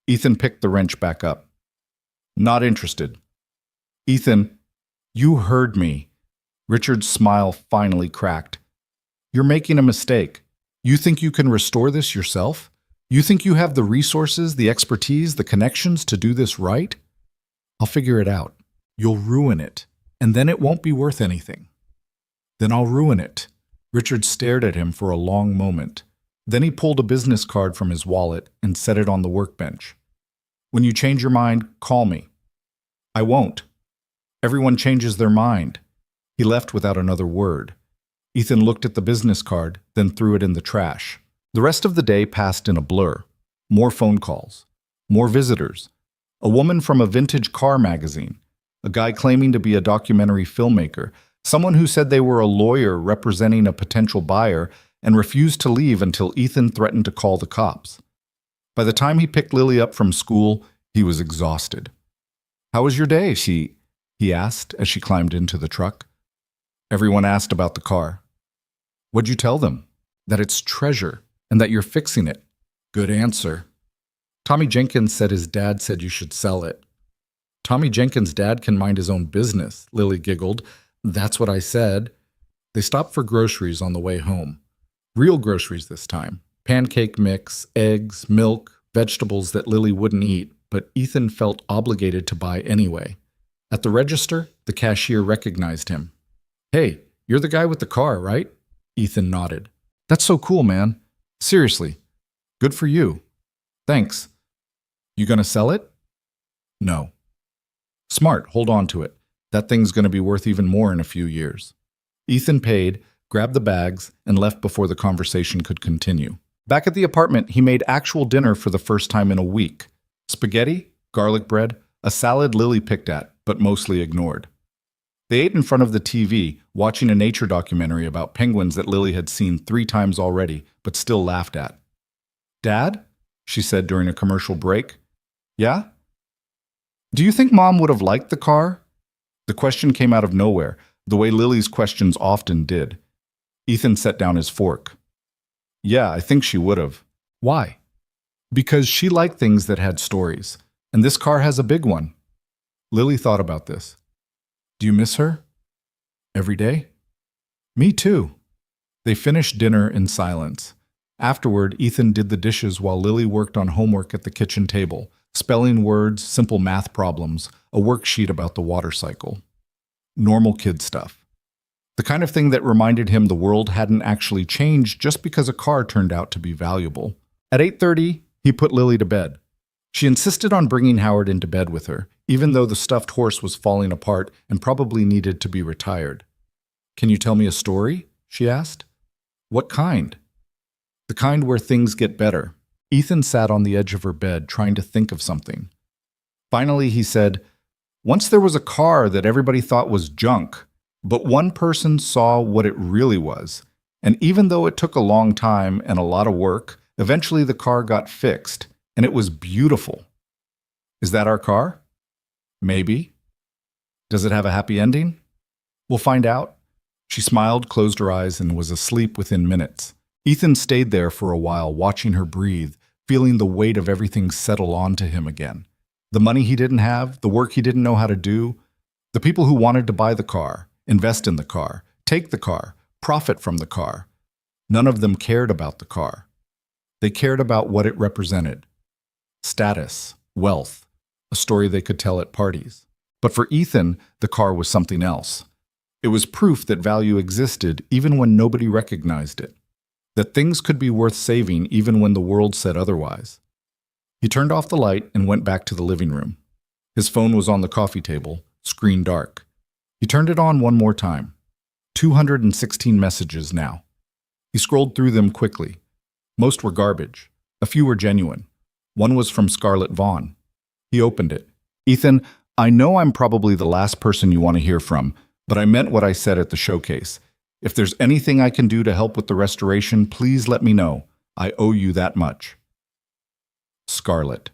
Ethan picked the wrench back up. Not interested. Ethan, you heard me. Richard's smile finally cracked. You're making a mistake. You think you can restore this yourself? You think you have the resources, the expertise, the connections to do this right? I'll figure it out. You'll ruin it, and then it won't be worth anything. Then I'll ruin it. Richard stared at him for a long moment. Then he pulled a business card from his wallet and set it on the workbench. When you change your mind, call me. I won't. Everyone changes their mind. He left without another word. Ethan looked at the business card, then threw it in the trash. The rest of the day passed in a blur. More phone calls. More visitors. A woman from a vintage car magazine. A guy claiming to be a documentary filmmaker. Someone who said they were a lawyer representing a potential buyer and refused to leave until Ethan threatened to call the cops. By the time he picked Lily up from school, he was exhausted. How was your day, he asked as she climbed into the truck. Everyone asked about the car. What'd you tell them? That it's treasure and that you're fixing it. Good answer. Tommy Jenkins said his dad said you should sell it. Tommy Jenkins' dad can mind his own business, Lily giggled. That's what I said. They stopped for groceries on the way home. Real groceries this time. Pancake mix, eggs, milk, vegetables that Lily wouldn't eat, but Ethan felt obligated to buy anyway. At the register, the cashier recognized him. Hey, you're the guy with the car, right? Ethan nodded. That's so cool, man. Seriously. Good for you. Thanks. You gonna sell it? No. Smart, hold on to it. That thing's gonna be worth even more in a few years. Ethan paid, grabbed the bags, and left before the conversation could continue. Back at the apartment, he made actual dinner for the first time in a week. Spaghetti, garlic bread, a salad Lily picked at, but mostly ignored. They ate in front of the TV, watching a nature documentary about penguins that Lily had seen 3 times already, but still laughed at. Dad? She said during a commercial break. Yeah? Do you think Mom would have liked the car? The question came out of nowhere, the way Lily's questions often did. Ethan set down his fork. Yeah, I think she would have. Why? Because she liked things that had stories, and this car has a big one. Lily thought about this. Do you miss her? Every day? Me too. They finished dinner in silence. Afterward, Ethan did the dishes while Lily worked on homework at the kitchen table, spelling words, simple math problems, a worksheet about the water cycle. Normal kid stuff. The kind of thing that reminded him the world hadn't actually changed just because a car turned out to be valuable. At 8:30, he put Lily to bed. She insisted on bringing Howard into bed with her, even though the stuffed horse was falling apart and probably needed to be retired. Can you tell me a story? She asked. What kind? The kind where things get better. Ethan sat on the edge of her bed trying to think of something. Finally, he said, once there was a car that everybody thought was junk, but one person saw what it really was. And even though it took a long time and a lot of work, eventually the car got fixed, and it was beautiful. Is that our car? Maybe. Does it have a happy ending? We'll find out. She smiled, closed her eyes, and was asleep within minutes. Ethan stayed there for a while, watching her breathe, feeling the weight of everything settle onto him again. The money he didn't have, the work he didn't know how to do, the people who wanted to buy the car, invest in the car, take the car, profit from the car. None of them cared about the car. They cared about what it represented. Status, wealth, a story they could tell at parties. But for Ethan, the car was something else. It was proof that value existed even when nobody recognized it. That things could be worth saving even when the world said otherwise. He turned off the light and went back to the living room. His phone was on the coffee table, screen dark. He turned it on one more time. 216 messages now. He scrolled through them quickly. Most were garbage. A few were genuine. One was from Scarlett Vaughn. He opened it. Ethan, I know I'm probably the last person you want to hear from, but I meant what I said at the showcase. If there's anything I can do to help with the restoration, please let me know. I owe you that much. Scarlett.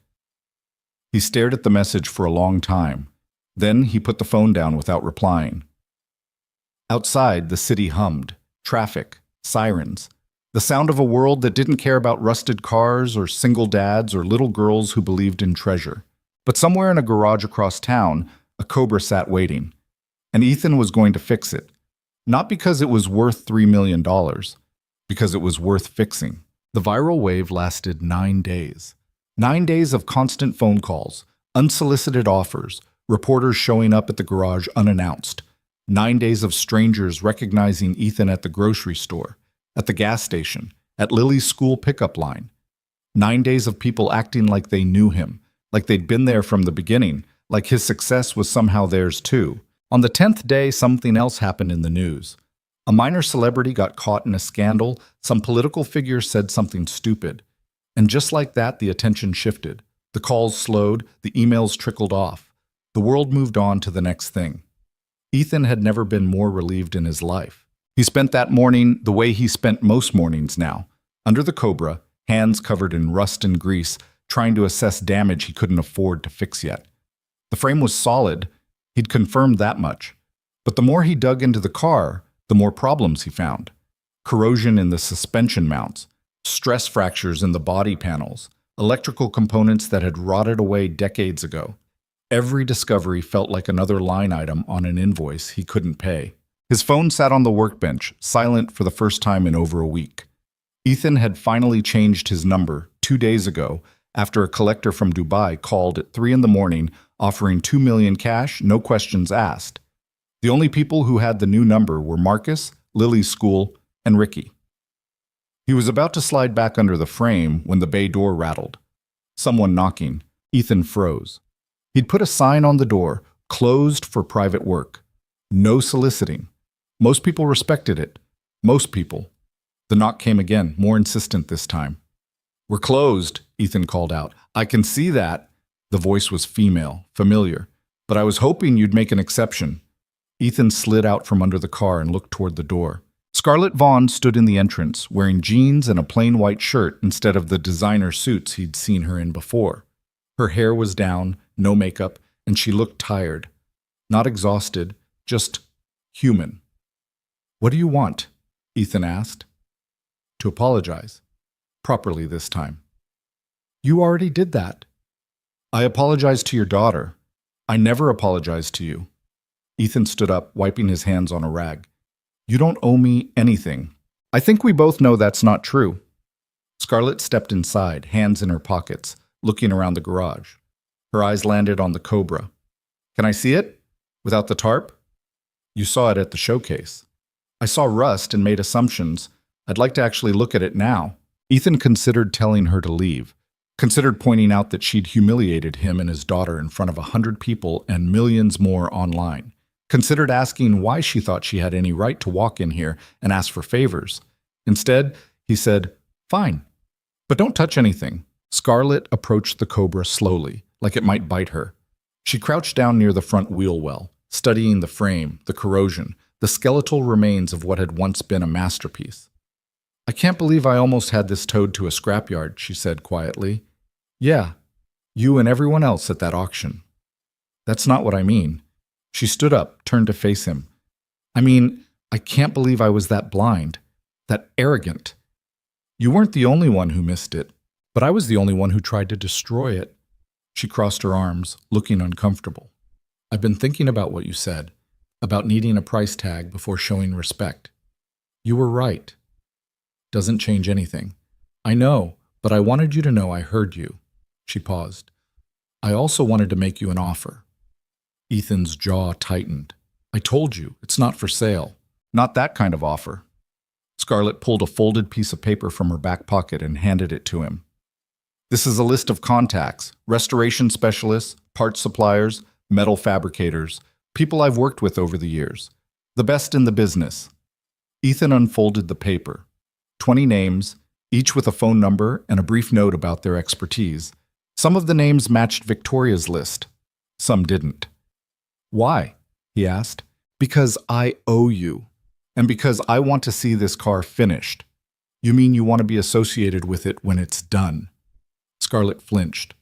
He stared at the message for a long time. Then he put the phone down without replying. Outside, the city hummed. Traffic, sirens, the sound of a world that didn't care about rusted cars or single dads or little girls who believed in treasure. But somewhere in a garage across town, a Cobra sat waiting. And Ethan was going to fix it. Not because it was worth $3 million, because it was worth fixing. The viral wave lasted 9 days. 9 days of constant phone calls, unsolicited offers, reporters showing up at the garage unannounced. 9 days of strangers recognizing Ethan at the grocery store, at the gas station, at Lily's school pickup line. 9 days of people acting like they knew him, like they'd been there from the beginning, like his success was somehow theirs too. On the 10th day, something else happened in the news. A minor celebrity got caught in a scandal, some political figure said something stupid. And just like that, the attention shifted. The calls slowed, the emails trickled off. The world moved on to the next thing. Ethan had never been more relieved in his life. He spent that morning the way he spent most mornings now, under the Cobra, hands covered in rust and grease, trying to assess damage he couldn't afford to fix yet. The frame was solid, he'd confirmed that much. But the more he dug into the car, the more problems he found. Corrosion in the suspension mounts, stress fractures in the body panels, electrical components that had rotted away decades ago. Every discovery felt like another line item on an invoice he couldn't pay. His phone sat on the workbench, silent for the first time in over a week. Ethan had finally changed his number 2 days ago after a collector from Dubai called at 3 in the morning offering $2 million cash, no questions asked. The only people who had the new number were Marcus, Lily's school, and Ricky. He was about to slide back under the frame when the bay door rattled. Someone knocking. Ethan froze. He'd put a sign on the door, closed for private work. No soliciting. Most people respected it. Most people. The knock came again, more insistent this time. "We're closed," Ethan called out. "I can see that." The voice was female, familiar. "But I was hoping you'd make an exception." Ethan slid out from under the car and looked toward the door. Scarlett Vaughn stood in the entrance, wearing jeans and a plain white shirt instead of the designer suits he'd seen her in before. Her hair was down, no makeup, and she looked tired. Not exhausted, just human. "What do you want?" Ethan asked. "To apologize. Properly this time." "You already did that." "I apologized to your daughter. I never apologized to you." Ethan stood up, wiping his hands on a rag. "You don't owe me anything." "I think we both know that's not true." Scarlett stepped inside, hands in her pockets, looking around the garage. Her eyes landed on the Cobra. "Can I see it? Without the tarp?" "You saw it at the showcase." "I saw rust and made assumptions. I'd like to actually look at it now." Ethan considered telling her to leave, considered pointing out that she'd humiliated him and his daughter in front of 100 people and millions more online. Considered asking why she thought she had any right to walk in here and ask for favors. Instead, he said, "Fine, but don't touch anything." Scarlett approached the Cobra slowly, like it might bite her. She crouched down near the front wheel well, studying the frame, the corrosion, the skeletal remains of what had once been a masterpiece. "I can't believe I almost had this towed to a scrapyard," she said quietly. "Yeah, you and everyone else at that auction." "That's not what I mean." She stood up, turned to face him. "I mean, I can't believe I was that blind, that arrogant. You weren't the only one who missed it, but I was the only one who tried to destroy it." She crossed her arms, looking uncomfortable. "I've been thinking about what you said, about needing a price tag before showing respect. You were right. Doesn't change anything. I know, but I wanted you to know I heard you." She paused. "I also wanted to make you an offer." Ethan's jaw tightened. "I told you, it's not for sale." "Not that kind of offer." Scarlett pulled a folded piece of paper from her back pocket and handed it to him. "This is a list of contacts, restoration specialists, parts suppliers, metal fabricators, people I've worked with over the years. The best in the business." Ethan unfolded the paper. 20 names, each with a phone number and a brief note about their expertise. Some of the names matched Victoria's list. Some didn't. "Why?" he asked. "Because I owe you. And because I want to see this car finished." "You mean you want to be associated with it when it's done?" Scarlett flinched.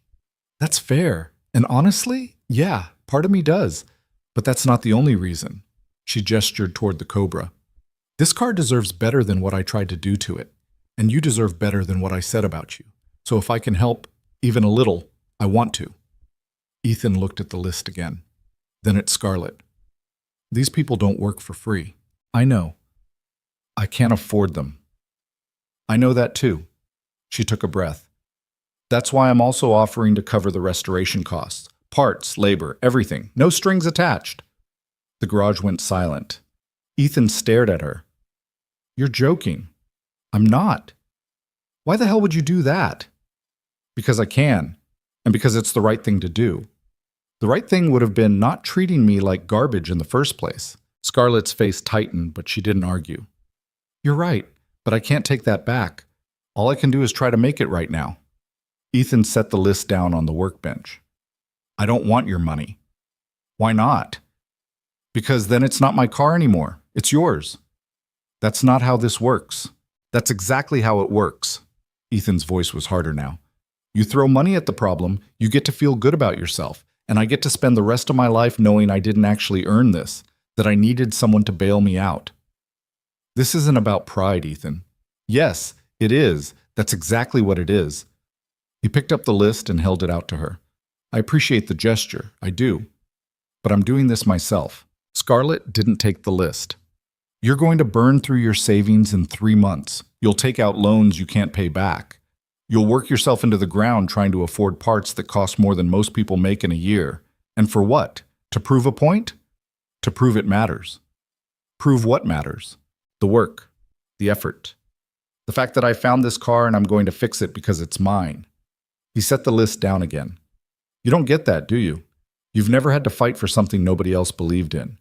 "That's fair. And honestly, yeah, part of me does. But that's not the only reason." She gestured toward the Cobra. "This car deserves better than what I tried to do to it. And you deserve better than what I said about you. So if I can help, even a little, I want to." Ethan looked at the list again. Then at Scarlett. "These people don't work for free. I know. I can't afford them. I know that too. She took a breath. That's why I'm also offering to cover the restoration costs. Parts, labor, everything. No strings attached. The garage went silent. Ethan stared at her. You're joking. I'm not. Why the hell would you do that? Because I can, and because it's the right thing to do. The right thing would have been not treating me like garbage in the first place. Scarlett's face tightened, but she didn't argue. You're right, but I can't take that back. All I can do is try to make it right now. Ethan set the list down on the workbench. I don't want your money. Why not? Because then it's not my car anymore. It's yours. That's not how this works. That's exactly how it works. Ethan's voice was harder now. You throw money at the problem, you get to feel good about yourself, and I get to spend the rest of my life knowing I didn't actually earn this, that I needed someone to bail me out. This isn't about pride, Ethan. Yes, it is. That's exactly what it is. He picked up the list and held it out to her. I appreciate the gesture, I do. But I'm doing this myself. Scarlett didn't take the list. You're going to burn through your savings in 3 months. You'll take out loans you can't pay back. You'll work yourself into the ground trying to afford parts that cost more than most people make in a year. And for what? To prove a point? To prove it matters. Prove what matters? The work, the effort. The fact that I found this car and I'm going to fix it because it's mine. He set the list down again. You don't get that, do you? You've never had to fight for something nobody else believed in.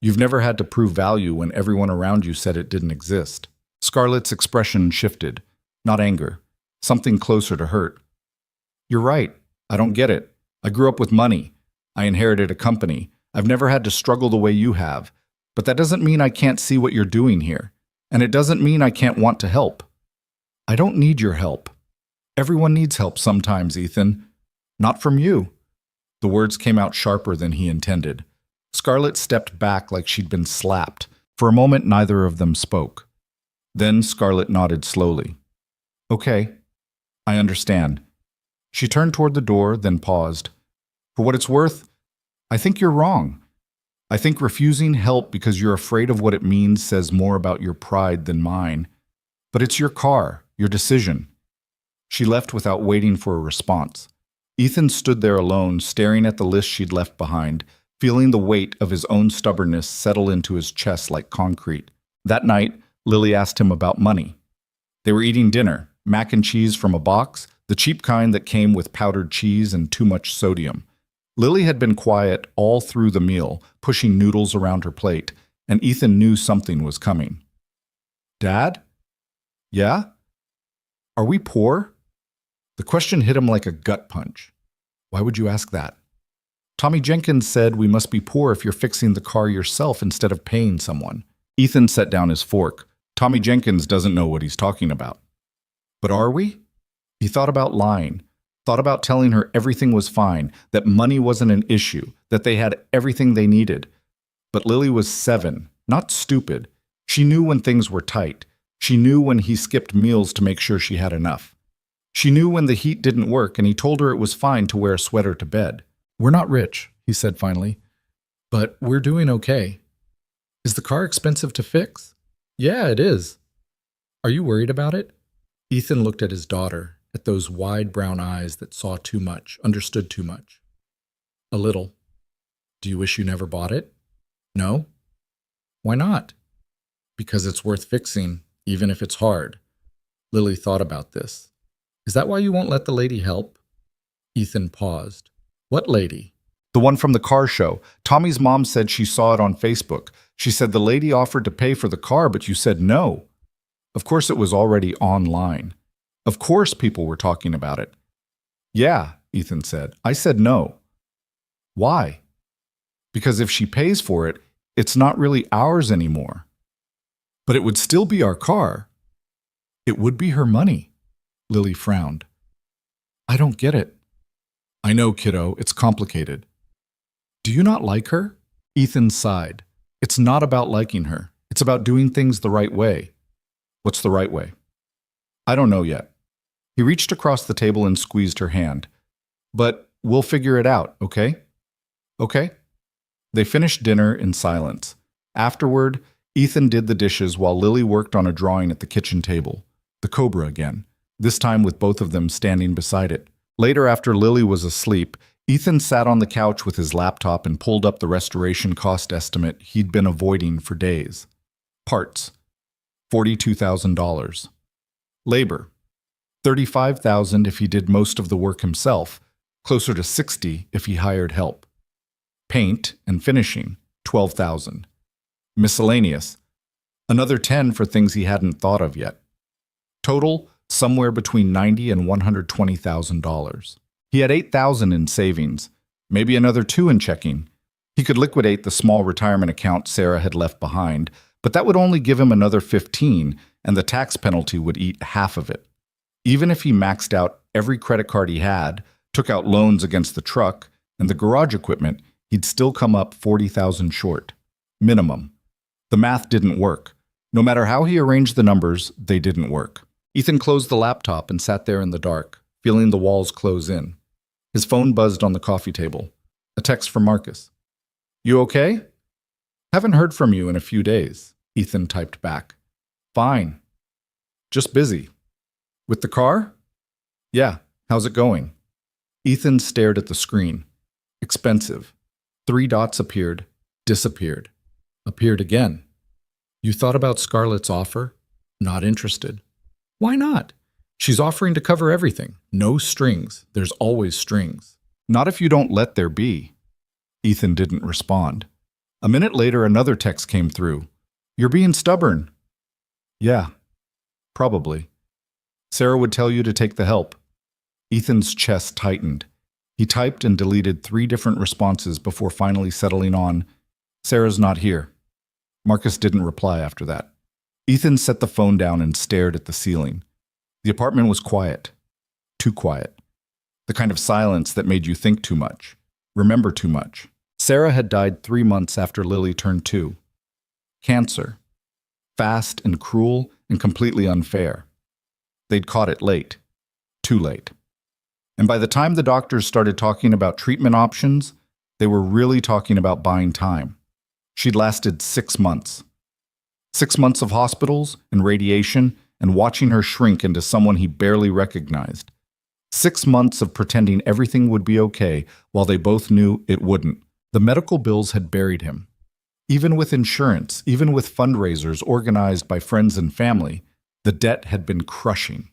You've never had to prove value when everyone around you said it didn't exist. Scarlett's expression shifted. Not anger. Something closer to hurt. You're right. I don't get it. I grew up with money. I inherited a company. I've never had to struggle the way you have. But that doesn't mean I can't see what you're doing here. And it doesn't mean I can't want to help. I don't need your help. Everyone needs help sometimes, Ethan. Not from you. The words came out sharper than he intended. Scarlett stepped back like she'd been slapped. For a moment, neither of them spoke. Then Scarlett nodded slowly. Okay, I understand. She turned toward the door, then paused. For what it's worth, I think you're wrong. I think refusing help because you're afraid of what it means says more about your pride than mine. But it's your car, your decision. She left without waiting for a response. Ethan stood there alone, staring at the list she'd left behind, feeling the weight of his own stubbornness settle into his chest like concrete. That night, Lily asked him about money. They were eating dinner, mac and cheese from a box, the cheap kind that came with powdered cheese and too much sodium. Lily had been quiet all through the meal, pushing noodles around her plate, and Ethan knew something was coming. Dad? Yeah? Are we poor? The question hit him like a gut punch. Why would you ask that? Tommy Jenkins said we must be poor if you're fixing the car yourself instead of paying someone. Ethan set down his fork. Tommy Jenkins doesn't know what he's talking about. But are we? He thought about lying, thought about telling her everything was fine, that money wasn't an issue, that they had everything they needed. But Lily was 7, not stupid. She knew when things were tight. She knew when he skipped meals to make sure she had enough. She knew when the heat didn't work, and he told her it was fine to wear a sweater to bed. We're not rich, he said finally, but we're doing okay. Is the car expensive to fix? Yeah, it is. Are you worried about it? Ethan looked at his daughter, at those wide brown eyes that saw too much, understood too much. A little. Do you wish you never bought it? No? Why not? Because it's worth fixing, even if it's hard. Lily thought about this. Is that why you won't let the lady help? Ethan paused. What lady? The one from the car show. Tommy's mom said she saw it on Facebook. She said the lady offered to pay for the car, but you said no. Of course it was already online. Of course people were talking about it. Yeah, Ethan said. I said no. Why? Because if she pays for it, it's not really ours anymore. But it would still be our car. It would be her money. Lily frowned. I don't get it. I know, kiddo, it's complicated. Do you not like her? Ethan sighed. It's not about liking her. It's about doing things the right way. What's the right way? I don't know yet. He reached across the table and squeezed her hand. But we'll figure it out, okay? Okay? They finished dinner in silence. Afterward, Ethan did the dishes while Lily worked on a drawing at the kitchen table. The cobra again, this time with both of them standing beside it. Later, after Lily was asleep, Ethan sat on the couch with his laptop and pulled up the restoration cost estimate he'd been avoiding for days. Parts, $42,000. Labor, $35,000 if he did most of the work himself, closer to $60,000 if he hired help. Paint and finishing, $12,000. Miscellaneous, another $10,000 for things he hadn't thought of yet. Total, somewhere between $90,000 and $120,000. He had $8,000 in savings, maybe another $2,000 in checking. He could liquidate the small retirement account Sarah had left behind, but that would only give him another $15,000, and the tax penalty would eat half of it. Even if he maxed out every credit card he had, took out loans against the truck and the garage equipment, he'd still come up $40,000 short. Minimum. The math didn't work. No matter how he arranged the numbers, they didn't work. Ethan closed the laptop and sat there in the dark, feeling the walls close in. His phone buzzed on the coffee table. A text from Marcus. "You okay?" "Haven't heard from you in a few days," Ethan typed back. "Fine. Just busy." "With the car?" "Yeah. How's it going?" Ethan stared at the screen. Expensive. 3 dots appeared, disappeared, appeared again. "You thought about Scarlett's offer?" "Not interested." "Why not? She's offering to cover everything. No strings. There's always strings." "Not if you don't let there be." Ethan didn't respond. A minute later, another text came through. "You're being stubborn." "Yeah, probably. Sarah would tell you to take the help." Ethan's chest tightened. He typed and deleted 3 different responses before finally settling on, "Sarah's not here." Marcus didn't reply after that. Ethan set the phone down and stared at the ceiling. The apartment was quiet. Too quiet. The kind of silence that made you think too much, remember too much. Sarah had died 3 months after Lily turned 2. Cancer. Fast and cruel and completely unfair. They'd caught it late. Too late. And by the time the doctors started talking about treatment options, they were really talking about buying time. She'd lasted 6 months. 6 months of hospitals and radiation and watching her shrink into someone he barely recognized. 6 months of pretending everything would be okay while they both knew it wouldn't. The medical bills had buried him. Even with insurance, even with fundraisers organized by friends and family, the debt had been crushing.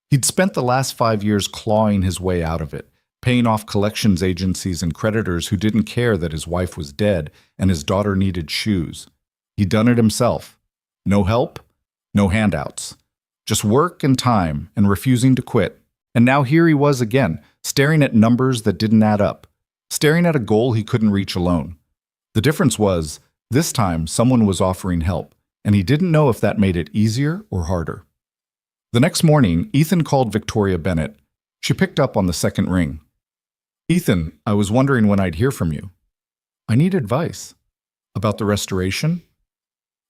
He'd spent the last 5 years clawing his way out of it, paying off collections agencies and creditors who didn't care that his wife was dead and his daughter needed shoes. He'd done it himself. No help, no handouts. Just work and time and refusing to quit. And now here he was again, staring at numbers that didn't add up, staring at a goal he couldn't reach alone. The difference was, this time someone was offering help, and he didn't know if that made it easier or harder. The next morning, Ethan called Victoria Bennett. She picked up on the second ring. "Ethan, I was wondering when I'd hear from you." "I need advice." "About the restoration?"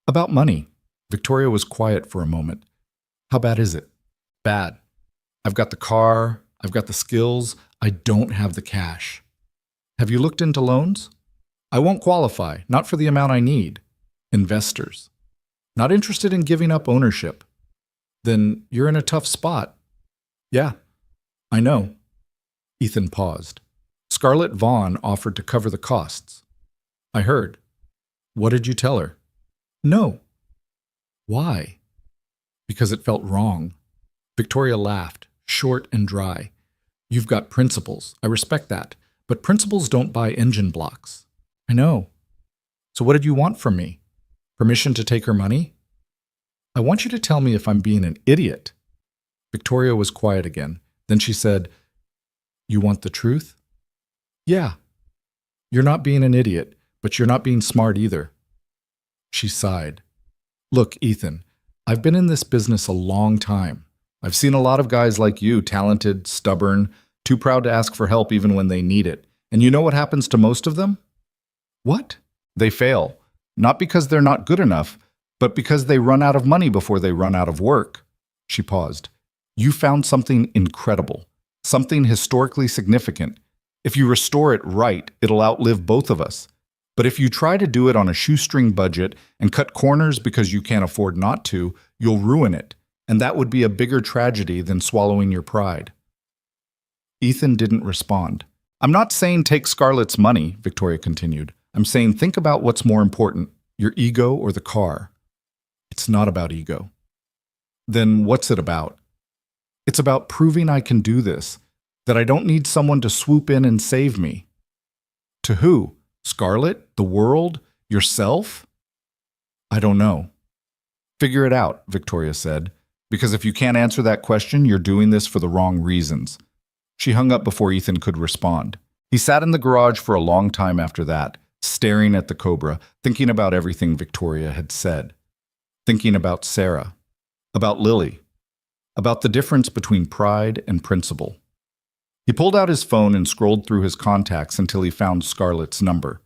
"About money." Victoria was quiet for a moment. "How bad is it?" "Bad. I've got the car, I've got the skills, I don't have the cash." "Have you looked into loans?" "I won't qualify, not for the amount I need." "Investors." "Not interested in giving up ownership." "Then you're in a tough spot." "Yeah, I know." Ethan paused. "Scarlett Vaughn offered to cover the costs." "I heard." "What did you tell her?" "No." "Why?" "Because it felt wrong." Victoria laughed, short and dry. "You've got principles. I respect that. But principles don't buy engine blocks." "I know." "So what did you want from me? Permission to take her money?" "I want you to tell me if I'm being an idiot." Victoria was quiet again. Then she said, "You want the truth?" "Yeah." "You're not being an idiot, but you're not being smart either." She sighed. "Look, Ethan, I've been in this business a long time. I've seen a lot of guys like you, talented, stubborn, too proud to ask for help even when they need it. And you know what happens to most of them?" "What?" "They fail. Not because they're not good enough, but because they run out of money before they run out of work." She paused. "You found something incredible, something historically significant. If you restore it right, it'll outlive both of us. But if you try to do it on a shoestring budget and cut corners because you can't afford not to, you'll ruin it, and that would be a bigger tragedy than swallowing your pride. Ethan didn't respond. I'm not saying take Scarlett's money, Victoria continued. I'm saying think about what's more important, your ego or the car. It's not about ego. Then what's it about? It's about proving I can do this, that I don't need someone to swoop in and save me. To who? Scarlett? The world? Yourself? I don't know. Figure it out, Victoria said, because if you can't answer that question, you're doing this for the wrong reasons. She hung up before Ethan could respond. He sat in the garage for a long time after that, staring at the Cobra, thinking about everything Victoria had said. Thinking about Sarah, about Lily, about the difference between pride and principle. He pulled out his phone and scrolled through his contacts until he found Scarlett's number.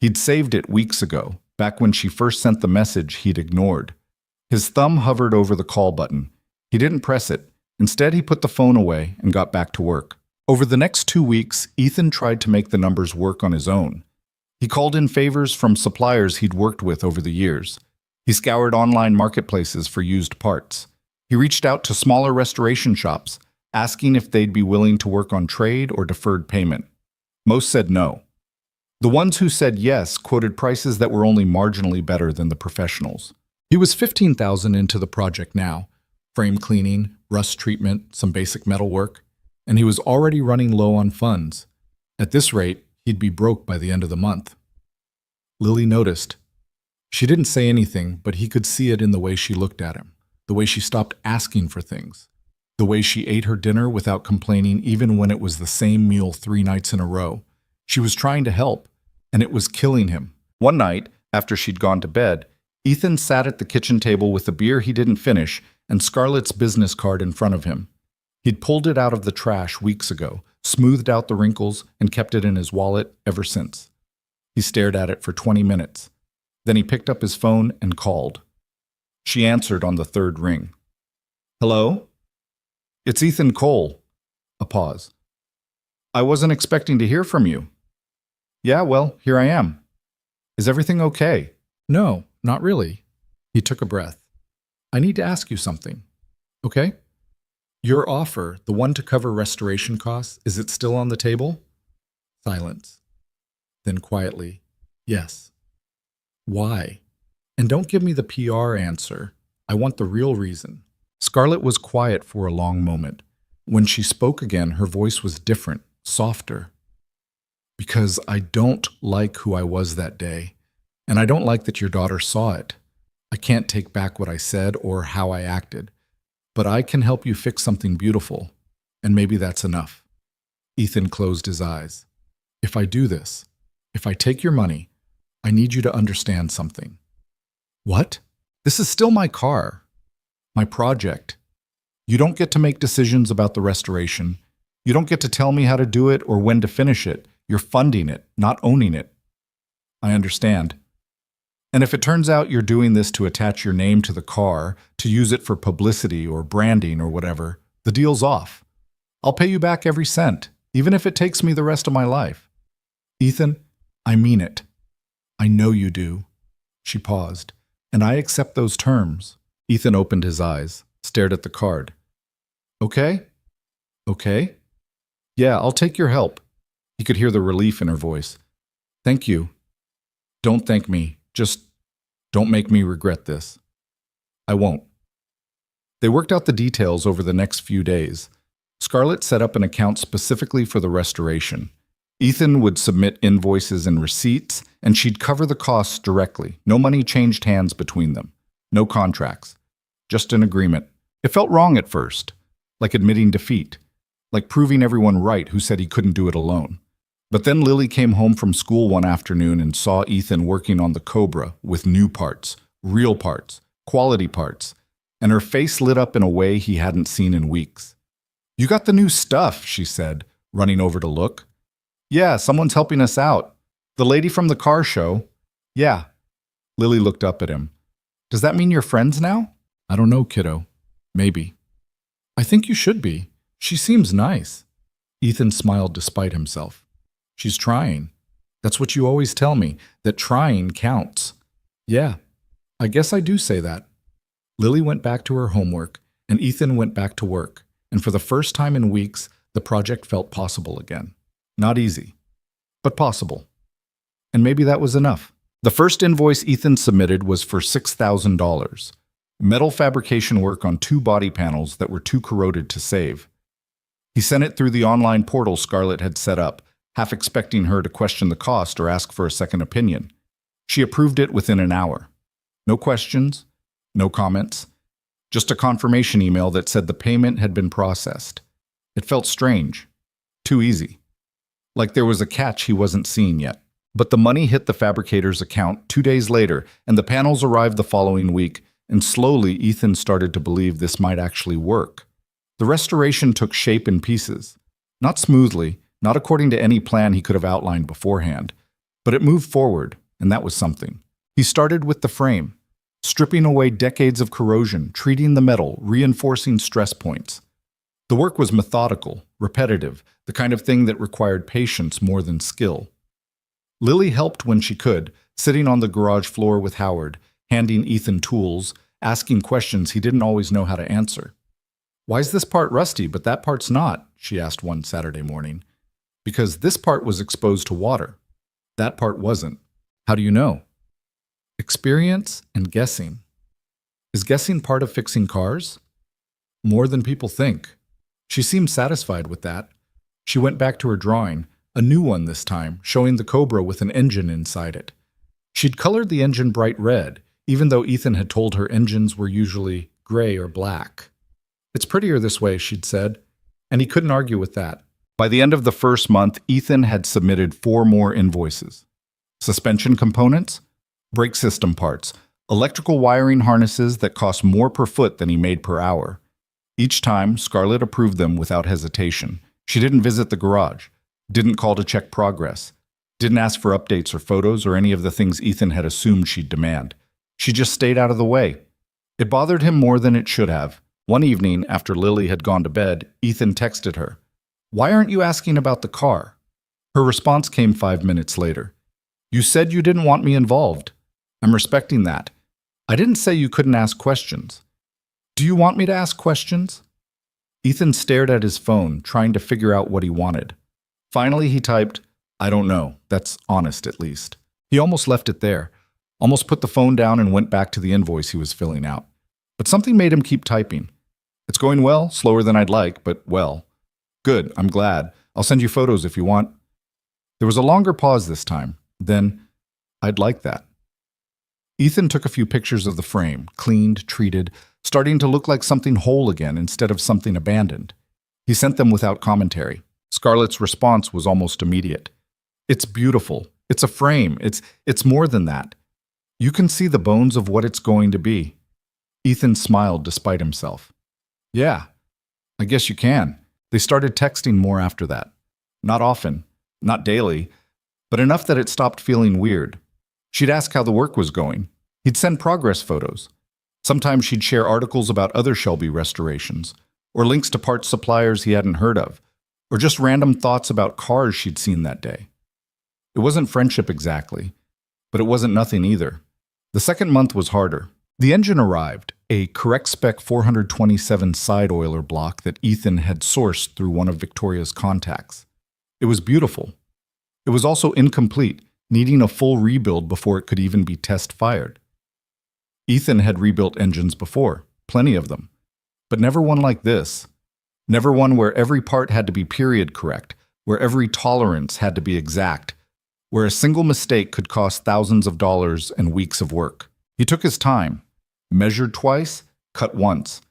He'd saved it weeks ago, back when she first sent the message he'd ignored. His thumb hovered over the call button. He didn't press it. Instead, he put the phone away and got back to work. Over the next 2 weeks, Ethan tried to make the numbers work on his own. He called in favors from suppliers he'd worked with over the years. He scoured online marketplaces for used parts. He reached out to smaller restoration shops, asking if they'd be willing to work on trade or deferred payment. Most said no. The ones who said yes quoted prices that were only marginally better than the professionals. He was $15,000 into the project now, frame cleaning, rust treatment, some basic metal work, and he was already running low on funds. At this rate, he'd be broke by the end of the month. Lily noticed. She didn't say anything, but he could see it in the way she looked at him, the way she stopped asking for things, the way she ate her dinner without complaining even when it was the same meal 3 nights in a row. She was trying to help, and it was killing him. One night, after she'd gone to bed, Ethan sat at the kitchen table with a beer he didn't finish and Scarlett's business card in front of him. He'd pulled it out of the trash weeks ago, smoothed out the wrinkles, and kept it in his wallet ever since. He stared at it for 20 minutes. Then he picked up his phone and called. She answered on the 3rd ring. Hello? It's Ethan Cole. A pause. I wasn't expecting to hear from you. Yeah, well, here I am. Is everything okay? No, not really. He took a breath. I need to ask you something. Okay? Your offer, the one to cover restoration costs, is it still on the table? Silence. Then quietly, yes. Why? And don't give me the PR answer. I want the real reason. Scarlett was quiet for a long moment. When she spoke again, her voice was different, softer. Because I don't like who I was that day, and I don't like that your daughter saw it. I can't take back what I said or how I acted, but I can help you fix something beautiful, and maybe that's enough. Ethan closed his eyes. If I do this, if I take your money, I need you to understand something. What? This is still my car, my project. You don't get to make decisions about the restoration. You don't get to tell me how to do it or when to finish it. You're funding it, not owning it. I understand. And if it turns out you're doing this to attach your name to the car, to use it for publicity or branding or whatever, the deal's off. I'll pay you back every cent, even if it takes me the rest of my life. Ethan, I mean it. I know you do. She paused. And I accept those terms. Ethan opened his eyes, stared at the card. Okay? Okay? Yeah, I'll take your help. He could hear the relief in her voice. Thank you. Don't thank me. Just don't make me regret this. I won't. They worked out the details over the next few days. Scarlett set up an account specifically for the restoration. Ethan would submit invoices and receipts, and she'd cover the costs directly. No money changed hands between them. No contracts. Just an agreement. It felt wrong at first, like admitting defeat, like proving everyone right who said he couldn't do it alone. But then Lily came home from school one afternoon and saw Ethan working on the Cobra with new parts, real parts, quality parts, and her face lit up in a way he hadn't seen in weeks. You got the new stuff, she said, running over to look. Yeah, someone's helping us out. The lady from the car show. Yeah. Lily looked up at him. Does that mean you're friends now? I don't know, kiddo. Maybe. I think you should be. She seems nice. Ethan smiled despite himself. She's trying. That's what you always tell me, that trying counts. Yeah, I guess I do say that. Lily went back to her homework, and Ethan went back to work, and for the first time in weeks, the project felt possible again. Not easy, but possible. And maybe that was enough. The first invoice Ethan submitted was for $6,000. Metal fabrication work on 2 body panels that were too corroded to save. He sent it through the online portal Scarlett had set up, half expecting her to question the cost or ask for a second opinion. She approved it within an hour. No questions, no comments, just a confirmation email that said the payment had been processed. It felt strange, too easy, like there was a catch he wasn't seeing yet. But the money hit the fabricator's account 2 days later, and the panels arrived the following week, and slowly Ethan started to believe this might actually work. The restoration took shape in pieces. Not smoothly, not according to any plan he could have outlined beforehand, but it moved forward, and that was something. He started with the frame, stripping away decades of corrosion, treating the metal, reinforcing stress points. The work was methodical, repetitive, the kind of thing that required patience more than skill. Lily helped when she could, sitting on the garage floor with Howard, handing Ethan tools, asking questions he didn't always know how to answer. "Why's this part rusty, but that part's not?" she asked one Saturday morning. "Because this part was exposed to water. That part wasn't." "How do you know?" "Experience and guessing." "Is guessing part of fixing cars?" "More than people think." She seemed satisfied with that. She went back to her drawing, a new one this time, showing the Cobra with an engine inside it. She'd colored the engine bright red, even though Ethan had told her engines were usually gray or black. "It's prettier this way," she'd said, and he couldn't argue with that. By the end of the first month, Ethan had submitted 4 more invoices. Suspension components, brake system parts, electrical wiring harnesses that cost more per foot than he made per hour. Each time, Scarlett approved them without hesitation. She didn't visit the garage, didn't call to check progress, didn't ask for updates or photos or any of the things Ethan had assumed she'd demand. She just stayed out of the way. It bothered him more than it should have. One evening, after Lily had gone to bed, Ethan texted her, "Why aren't you asking about the car?" Her response came 5 minutes later. "You said you didn't want me involved. I'm respecting that. I didn't say you couldn't ask questions. Do you want me to ask questions?" Ethan stared at his phone, trying to figure out what he wanted. Finally, he typed, "I don't know. That's honest, at least." He almost left it there, almost put the phone down and went back to the invoice he was filling out. But something made him keep typing. "It's going well, slower than I'd like, but well." "Good, I'm glad. I'll send you photos if you want." There was a longer pause this time. Then, "I'd like that." Ethan took a few pictures of the frame, cleaned, treated, starting to look like something whole again instead of something abandoned. He sent them without commentary. Scarlett's response was almost immediate. "It's beautiful. It's a frame. It's more than that. You can see the bones of what it's going to be." Ethan smiled despite himself. "Yeah, I guess you can." They started texting more after that. Not often, not daily, but enough that it stopped feeling weird. She'd ask how the work was going. He'd send progress photos. Sometimes she'd share articles about other Shelby restorations, or links to parts suppliers he hadn't heard of, or just random thoughts about cars she'd seen that day. It wasn't friendship exactly, but it wasn't nothing either. The second month was harder. The engine arrived, a correct spec 427 side oiler block that Ethan had sourced through one of Victoria's contacts. It was beautiful. It was also incomplete, needing a full rebuild before it could even be test-fired. Ethan had rebuilt engines before, plenty of them, but never one like this. Never one where every part had to be period correct, where every tolerance had to be exact, where a single mistake could cost thousands of dollars and weeks of work. He took his time, measured twice, cut once,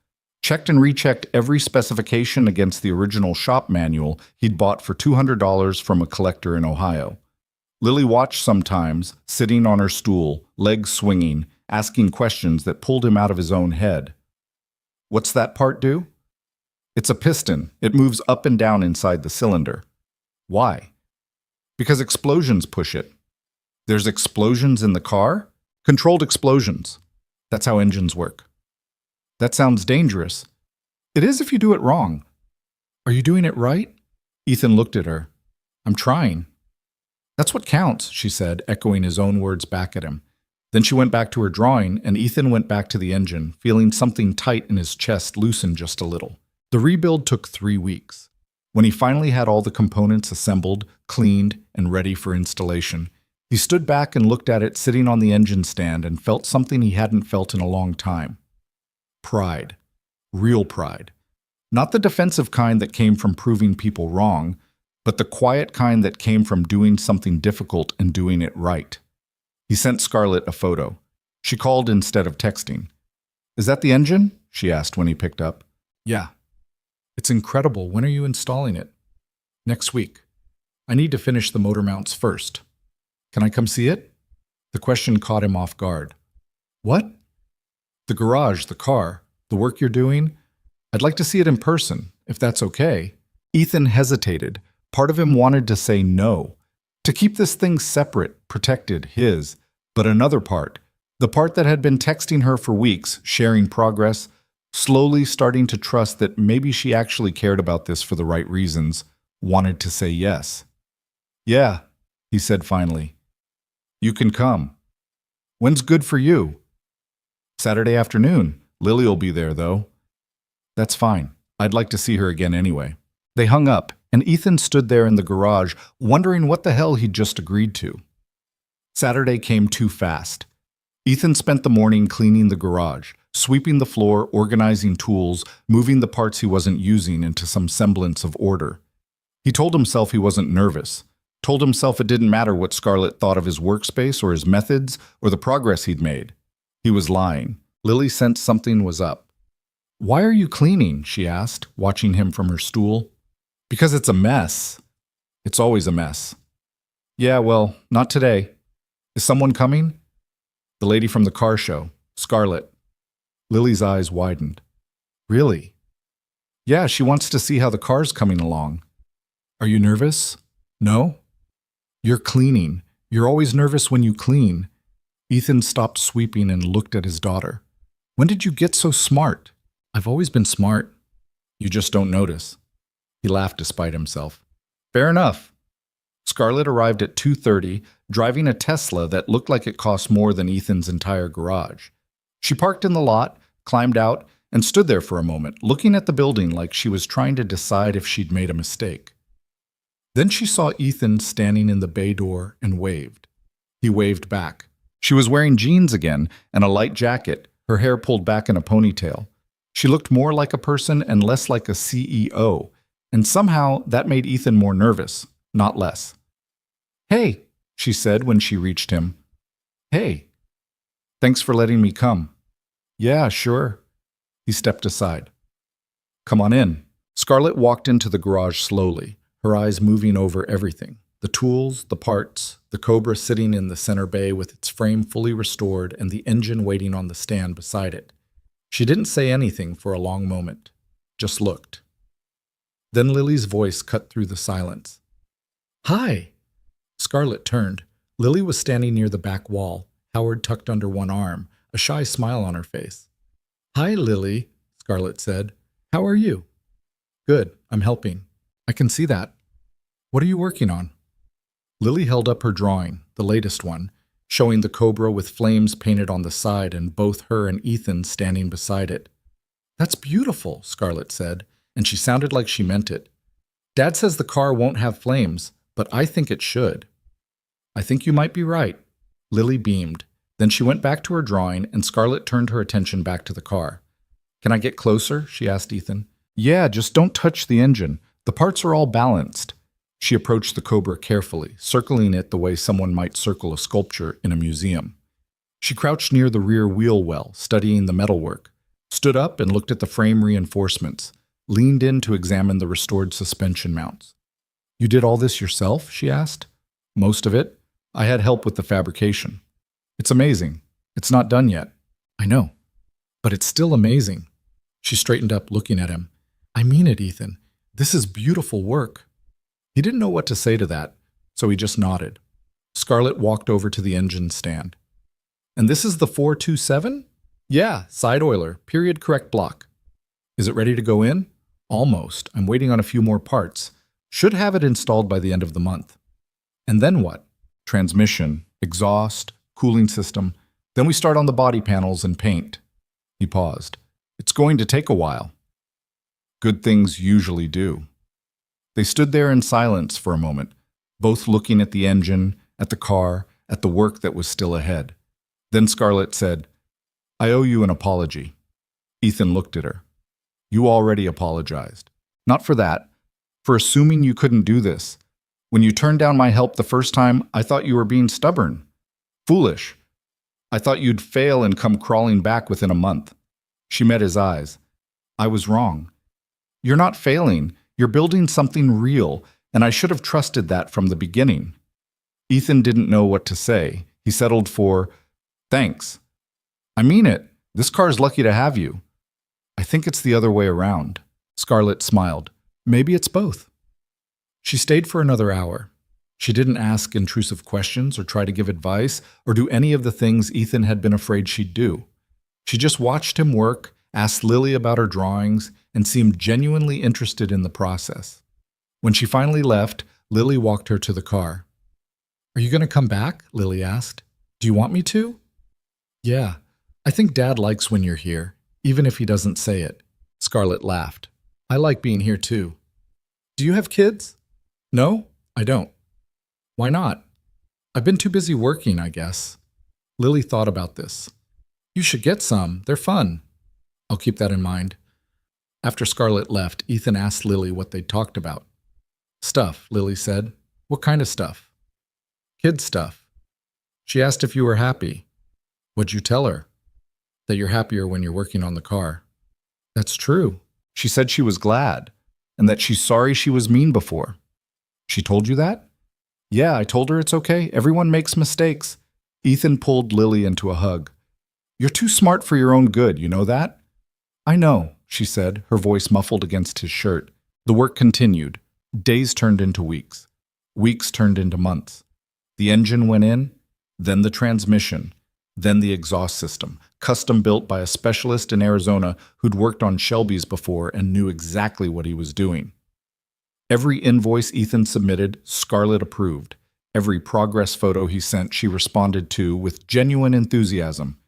checked and rechecked every specification against the original shop manual he'd bought for $200 from a collector in Ohio. Lily watched sometimes, sitting on her stool, legs swinging, asking questions that pulled him out of his own head. "What's that part do?" "It's a piston. It moves up and down inside the cylinder." "Why?" "Because explosions push it." "There's explosions in the car?" "Controlled explosions. That's how engines work." "That sounds dangerous." "It is if you do it wrong." "Are you doing it right?" Ethan looked at her. "I'm trying." That's what counts, she said, echoing his own words back at him. Then she went back to her drawing, and Ethan went back to the engine, feeling something tight in his chest loosen just a little. The rebuild took 3 weeks. When he finally had all the components assembled, cleaned, and ready for installation, he stood back and looked at it sitting on the engine stand and felt something he hadn't felt in a long time. Pride. Real pride. Not the defensive kind that came from proving people wrong, but the quiet kind that came from doing something difficult and doing it right. He sent Scarlett a photo. She called instead of texting. "Is that the engine?" she asked when he picked up. "Yeah." "It's incredible. When are you installing it?" "Next week. I need to finish the motor mounts first." "Can I come see it?" The question caught him off guard. "What?" "The garage, the car, the work you're doing. I'd like to see it in person, if that's okay." Ethan hesitated. Part of him wanted to say no, to keep this thing separate, protected, his. But another part, the part that had been texting her for weeks, sharing progress, slowly starting to trust that maybe she actually cared about this for the right reasons, wanted to say yes. "Yeah," he said finally. "You can come. When's good for you?" "Saturday afternoon. Lily'll be there, though." "That's fine. I'd like to see her again anyway." They hung up, and Ethan stood there in the garage, wondering what the hell he'd just agreed to. Saturday came too fast. Ethan spent the morning cleaning the garage, sweeping the floor, organizing tools, moving the parts he wasn't using into some semblance of order. He told himself he wasn't nervous, told himself it didn't matter what Scarlett thought of his workspace or his methods or the progress he'd made. He was lying. Lily sensed something was up. "Why are you cleaning?" she asked, watching him from her stool. "Because it's a mess." "It's always a mess." "Yeah, well, not today. Is someone coming?" "The lady from the car show, Scarlett." Lily's eyes widened. "Really?" "Yeah, she wants to see how the car's coming along." "Are you nervous?" "No." "You're cleaning. You're always nervous when you clean." Ethan stopped sweeping and looked at his daughter. "When did you get so smart?" "I've always been smart." "You just don't notice." He laughed despite himself. "Fair enough." Scarlett arrived at 2:30, driving a Tesla that looked like it cost more than Ethan's entire garage. She parked in the lot, climbed out, and stood there for a moment, looking at the building like she was trying to decide if she'd made a mistake. Then she saw Ethan standing in the bay door and waved. He waved back. She was wearing jeans again and a light jacket, her hair pulled back in a ponytail. She looked more like a person and less like a CEO, and somehow that made Ethan more nervous, not less. "Hey," she said when she reached him. "Hey. Thanks for letting me come." "Yeah, sure." He stepped aside. "Come on in." Scarlett walked into the garage slowly, her eyes moving over everything. The tools, the parts, the Cobra sitting in the center bay with its frame fully restored and the engine waiting on the stand beside it. She didn't say anything for a long moment, just looked. Then Lily's voice cut through the silence. "Hi." Scarlett turned. Lily was standing near the back wall, Howard tucked under one arm, a shy smile on her face. "Hi, Lily," Scarlett said. "How are you?" "Good, I'm helping." "I can see that. What are you working on?" Lily held up her drawing, the latest one, showing the Cobra with flames painted on the side and both her and Ethan standing beside it. "That's beautiful," Scarlett said, and she sounded like she meant it. "Dad says the car won't have flames, but I think it should." "I think you might be right." Lily beamed. Then she went back to her drawing, and Scarlett turned her attention back to the car. "Can I get closer?" she asked Ethan. "Yeah, just don't touch the engine. The parts are all balanced." She approached the Cobra carefully, circling it the way someone might circle a sculpture in a museum. She crouched near the rear wheel well, studying the metalwork, stood up and looked at the frame reinforcements, leaned in to examine the restored suspension mounts. "You did all this yourself?" she asked. "Most of it. I had help with the fabrication." "It's amazing. It's not done yet." "I know. But it's still amazing." She straightened up, looking at him. "I mean it, Ethan. This is beautiful work." He didn't know what to say to that, so he just nodded. Scarlett walked over to the engine stand. "And this is the 427? "Yeah, side oiler, period correct block." "Is it ready to go in?" "Almost. I'm waiting on a few more parts. Should have it installed by the end of the month." And then what? Transmission, exhaust, cooling system. Then we start on the body panels and paint. He paused. It's going to take a while. Good things usually do. They stood there in silence for a moment, both looking at the engine, at the car, at the work that was still ahead. Then Scarlett said, I owe you an apology. Ethan looked at her. You already apologized. Not for that, for assuming you couldn't do this. When you turned down my help the first time, I thought you were being stubborn. Foolish. I thought you'd fail and come crawling back within a month. She met his eyes. I was wrong. You're not failing. You're building something real, and I should have trusted that from the beginning. Ethan didn't know what to say. He settled for, thanks. I mean it. This car's lucky to have you. I think it's the other way around. Scarlett smiled. Maybe it's both. She stayed for another hour. She didn't ask intrusive questions or try to give advice or do any of the things Ethan had been afraid she'd do. She just watched him work, asked Lily about her drawings, and seemed genuinely interested in the process. When she finally left, Lily walked her to the car. Are you going to come back? Lily asked. Do you want me to? Yeah, I think Dad likes when you're here, even if he doesn't say it. Scarlett laughed. I like being here too. Do you have kids? No, I don't. Why not? I've been too busy working, I guess. Lily thought about this. You should get some. They're fun. I'll keep that in mind. After Scarlett left, Ethan asked Lily what they'd talked about. Stuff, Lily said. What kind of stuff? Kid stuff. She asked if you were happy. What'd you tell her? That you're happier when you're working on the car. That's true. She said she was glad, and that she's sorry she was mean before. She told you that? Yeah, I told her it's okay. Everyone makes mistakes. Ethan pulled Lily into a hug. You're too smart for your own good, you know that? I know, she said, her voice muffled against his shirt. The work continued. Days turned into weeks. Weeks turned into months. The engine went in, then the transmission, then the exhaust system, custom built by a specialist in Arizona who'd worked on Shelbys before and knew exactly what he was doing. Every invoice Ethan submitted, Scarlett approved. Every progress photo he sent, she responded to with genuine enthusiasm.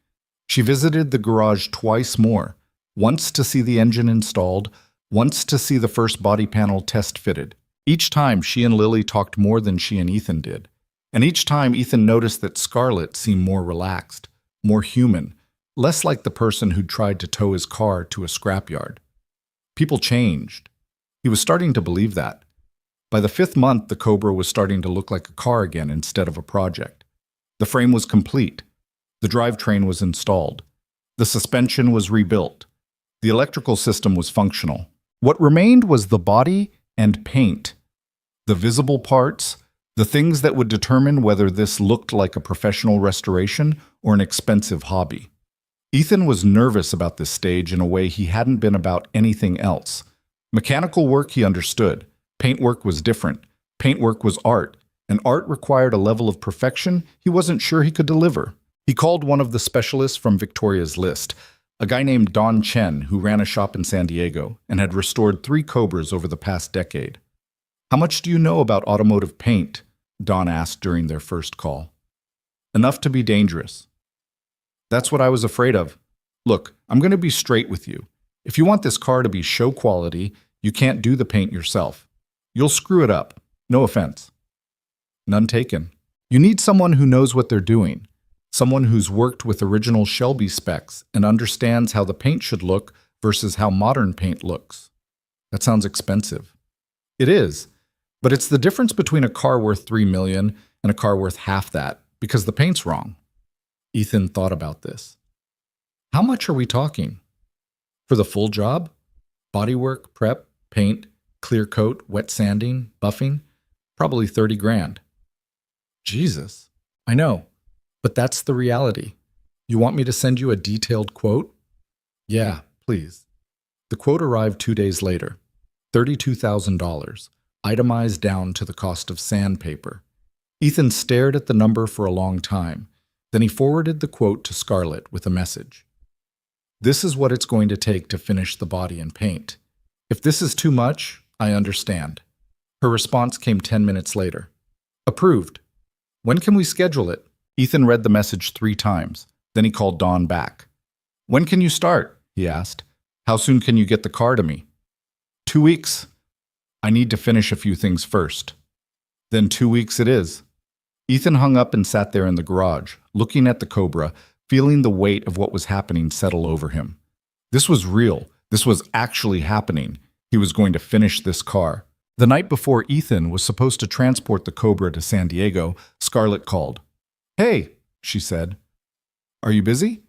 She visited the garage twice more, once to see the engine installed, once to see the first body panel test fitted. Each time, she and Lily talked more than she and Ethan did. And each time, Ethan noticed that Scarlett seemed more relaxed, more human, less like the person who'd tried to tow his car to a scrapyard. People changed. He was starting to believe that. By the 5th month, the Cobra was starting to look like a car again instead of a project. The frame was complete. The drivetrain was installed. The suspension was rebuilt. The electrical system was functional. What remained was the body and paint. The visible parts, the things that would determine whether this looked like a professional restoration or an expensive hobby. Ethan was nervous about this stage in a way he hadn't been about anything else. Mechanical work he understood. Paintwork was different. Paintwork was art, and art required a level of perfection he wasn't sure he could deliver. He called one of the specialists from Victoria's List, a guy named Don Chen who ran a shop in San Diego and had restored 3 Cobras over the past decade. How much do you know about automotive paint? Don asked during their first call. Enough to be dangerous. That's what I was afraid of. Look, I'm going to be straight with you. If you want this car to be show quality, you can't do the paint yourself. You'll screw it up. No offense. None taken. You need someone who knows what they're doing. Someone who's worked with original Shelby specs and understands how the paint should look versus how modern paint looks. That sounds expensive. It is, but it's the difference between a car worth $3 million and a car worth half that because the paint's wrong. Ethan thought about this. How much are we talking? For the full job? Bodywork, prep, paint, clear coat, wet sanding, buffing? Probably 30 grand. Jesus. I know. But that's the reality. You want me to send you a detailed quote? Yeah, please. The quote arrived 2 days later. $32,000, itemized down to the cost of sandpaper. Ethan stared at the number for a long time. Then he forwarded the quote to Scarlett with a message. This is what it's going to take to finish the body and paint. If this is too much, I understand. Her response came 10 minutes later. Approved. When can we schedule it? Ethan read the message 3 times. Then he called Dawn back. When can you start? He asked. How soon can you get the car to me? 2 weeks. I need to finish a few things first. Then 2 weeks it is. Ethan hung up and sat there in the garage, looking at the Cobra, feeling the weight of what was happening settle over him. This was real. This was actually happening. He was going to finish this car. The night before Ethan was supposed to transport the Cobra to San Diego, Scarlett called. Hey, she said. Are you busy?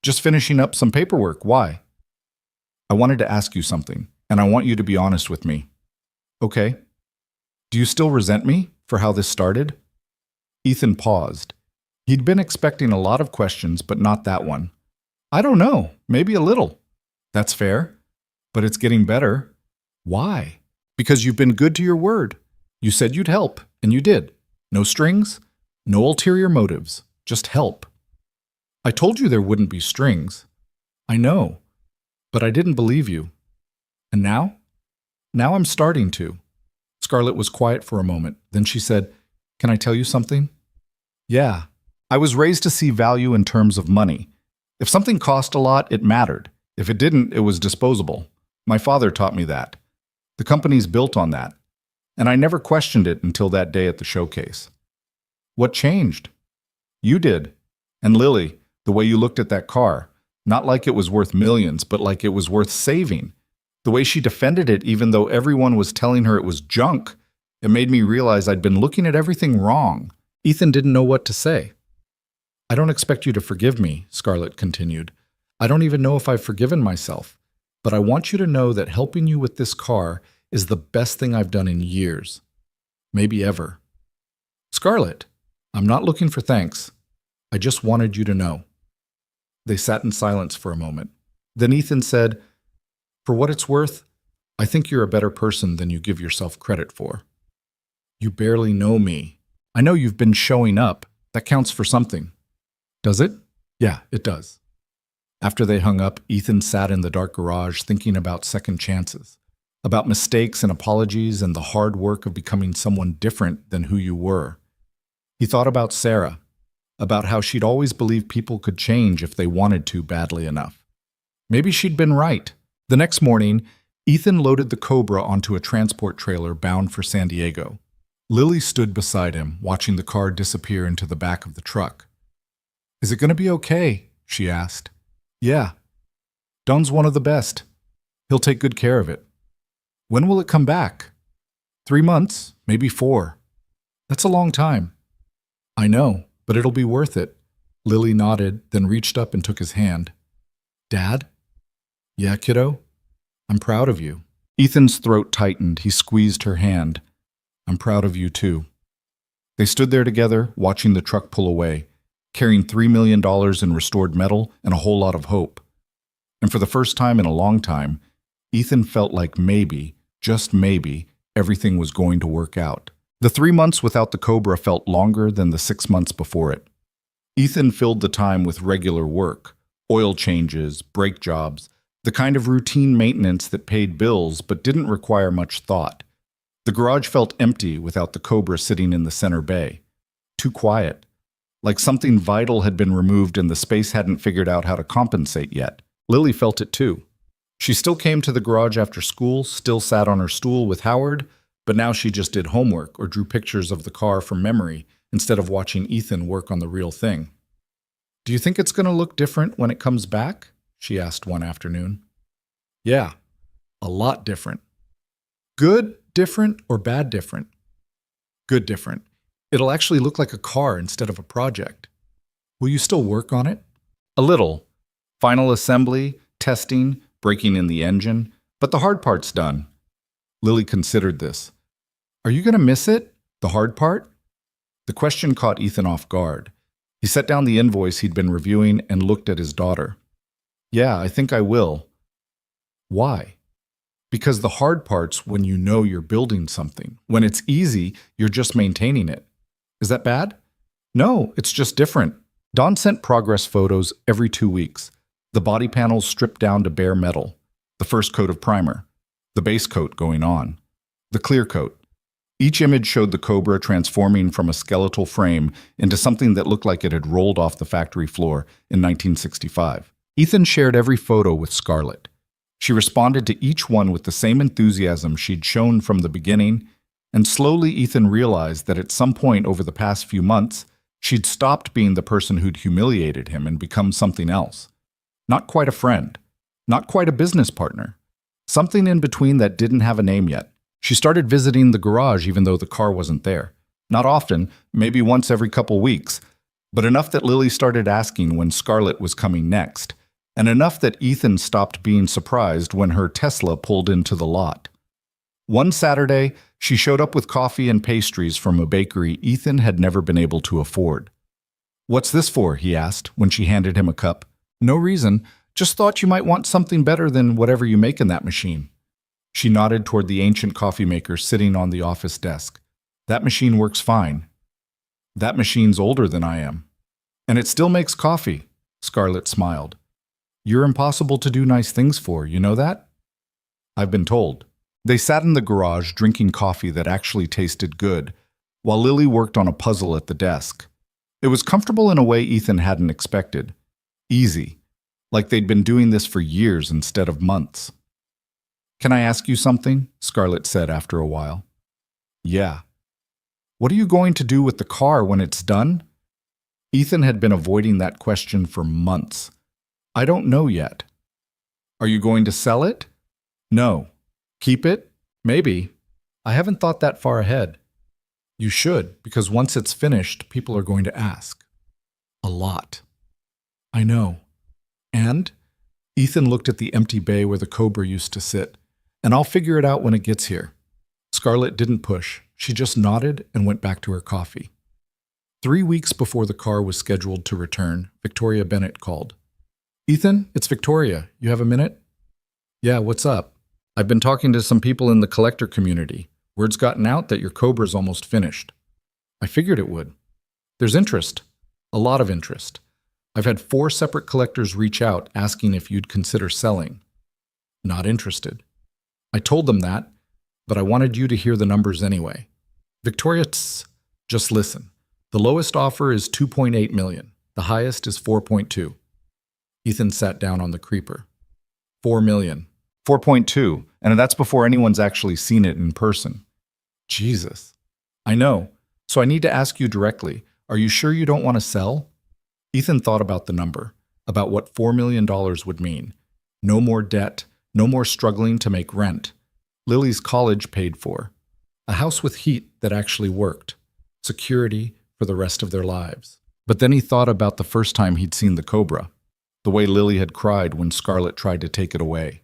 Just finishing up some paperwork. Why? I wanted to ask you something, and I want you to be honest with me. Okay. Do you still resent me for how this started? Ethan paused. He'd been expecting a lot of questions, but not that one. I don't know, maybe a little. That's fair. But it's getting better. Why? Because you've been good to your word. You said you'd help, and you did. No strings, no ulterior motives, just help. I told you there wouldn't be strings. I know, but I didn't believe you. And now? Now I'm starting to. Scarlett was quiet for a moment. Then she said, Can I tell you something? Yeah. I was raised to see value in terms of money. If something cost a lot, it mattered. If it didn't, it was disposable. My father taught me that. The company's built on that. And I never questioned it until that day at the showcase. What changed? You did. And Lily, the way you looked at that car. Not like it was worth millions, but like it was worth saving. The way she defended it, even though everyone was telling her it was junk, it made me realize I'd been looking at everything wrong. Ethan didn't know what to say. I don't expect you to forgive me, Scarlett continued. I don't even know if I've forgiven myself. But I want you to know that helping you with this car is the best thing I've done in years. Maybe ever. Scarlett, I'm not looking for thanks. I just wanted you to know. They sat in silence for a moment. Then Ethan said, For what it's worth, I think you're a better person than you give yourself credit for. You barely know me. I know you've been showing up. That counts for something. Does it? Yeah, it does. After they hung up, Ethan sat in the dark garage thinking about second chances, about mistakes and apologies and the hard work of becoming someone different than who you were. He thought about Sarah, about how she'd always believed people could change if they wanted to badly enough. Maybe she'd been right. The next morning, Ethan loaded the Cobra onto a transport trailer bound for San Diego. Lily stood beside him, watching the car disappear into the back of the truck. Is it going to be okay? She asked. Yeah. Don's one of the best. He'll take good care of it. When will it come back? 3 months, maybe 4. That's a long time. I know, but it'll be worth it. Lily nodded, then reached up and took his hand. Dad? Yeah, kiddo? I'm proud of you. Ethan's throat tightened. He squeezed her hand. I'm proud of you too. They stood there together, watching the truck pull away, carrying $3 million in restored metal and a whole lot of hope. And for the first time in a long time, Ethan felt like maybe, just maybe, everything was going to work out. The 3 months without the Cobra felt longer than the 6 months before it. Ethan filled the time with regular work, oil changes, brake jobs, the kind of routine maintenance that paid bills but didn't require much thought. The garage felt empty without the Cobra sitting in the center bay. Too quiet. Like something vital had been removed and the space hadn't figured out how to compensate yet. Lily felt it too. She still came to the garage after school, still sat on her stool with Howard, but now she just did homework or drew pictures of the car from memory instead of watching Ethan work on the real thing. Do you think it's going to look different when it comes back? She asked one afternoon. Yeah, a lot different. Good different or bad different? Good different. It'll actually look like a car instead of a project. Will you still work on it? A little. Final assembly, testing, breaking in the engine, but the hard part's done. Lily considered this. Are you going to miss it? The hard part? The question caught Ethan off guard. He set down the invoice he'd been reviewing and looked at his daughter. Yeah, I think I will. Why? Because the hard part's when you know you're building something. When it's easy, you're just maintaining it. Is that bad? No, it's just different. Dawn sent progress photos every 2 weeks. The body panels stripped down to bare metal. The first coat of primer. The base coat going on. The clear coat. Each image showed the Cobra transforming from a skeletal frame into something that looked like it had rolled off the factory floor in 1965. Ethan shared every photo with Scarlett. She responded to each one with the same enthusiasm she'd shown from the beginning, and slowly Ethan realized that at some point over the past few months, she'd stopped being the person who'd humiliated him and become something else. Not quite a friend, not quite a business partner, something in between that didn't have a name yet. She started visiting the garage even though the car wasn't there. Not often, maybe once every couple weeks, but enough that Lily started asking when Scarlett was coming next, and enough that Ethan stopped being surprised when her Tesla pulled into the lot. One Saturday, she showed up with coffee and pastries from a bakery Ethan had never been able to afford. "What's this for?" he asked when she handed him a cup. "No reason, just thought you might want something better than whatever you make in that machine." She nodded toward the ancient coffee maker sitting on the office desk. "That machine works fine." "That machine's older than I am." "And it still makes coffee," Scarlett smiled. "You're impossible to do nice things for, you know that?" "I've been told." They sat in the garage drinking coffee that actually tasted good, while Lily worked on a puzzle at the desk. It was comfortable in a way Ethan hadn't expected. Easy, like they'd been doing this for years instead of months. "Can I ask you something?" Scarlett said after a while. "Yeah." "What are you going to do with the car when it's done?" Ethan had been avoiding that question for months. "I don't know yet." "Are you going to sell it?" "No." "Keep it?" "Maybe. I haven't thought that far ahead." "You should, because once it's finished, people are going to ask. A lot." "I know." "And?" Ethan looked at the empty bay where the Cobra used to sit. "And I'll figure it out when it gets here." Scarlett didn't push. She just nodded and went back to her coffee. 3 weeks before the car was scheduled to return, Victoria Bennett called. "Ethan, it's Victoria. You have a minute?" "Yeah, what's up?" "I've been talking to some people in the collector community. Word's gotten out that your Cobra's almost finished." "I figured it would." "There's interest. A lot of interest. I've had 4 separate collectors reach out asking if you'd consider selling." "Not interested." "I told them that, but I wanted you to hear the numbers anyway." "Victoria, just listen. The lowest offer is $2.8 million. The highest is $4.2. Ethan sat down on the creeper. $4 million. 4.2, and that's before anyone's actually seen it in person. Jesus. I know. So I need to ask you directly, are you sure you don't want to sell? Ethan thought about the number, about what $4 million would mean. No more debt, no more struggling to make rent. Lily's college paid for. A house with heat that actually worked. Security for the rest of their lives. But then he thought about the first time he'd seen the Cobra, the way Lily had cried when Scarlett tried to take it away.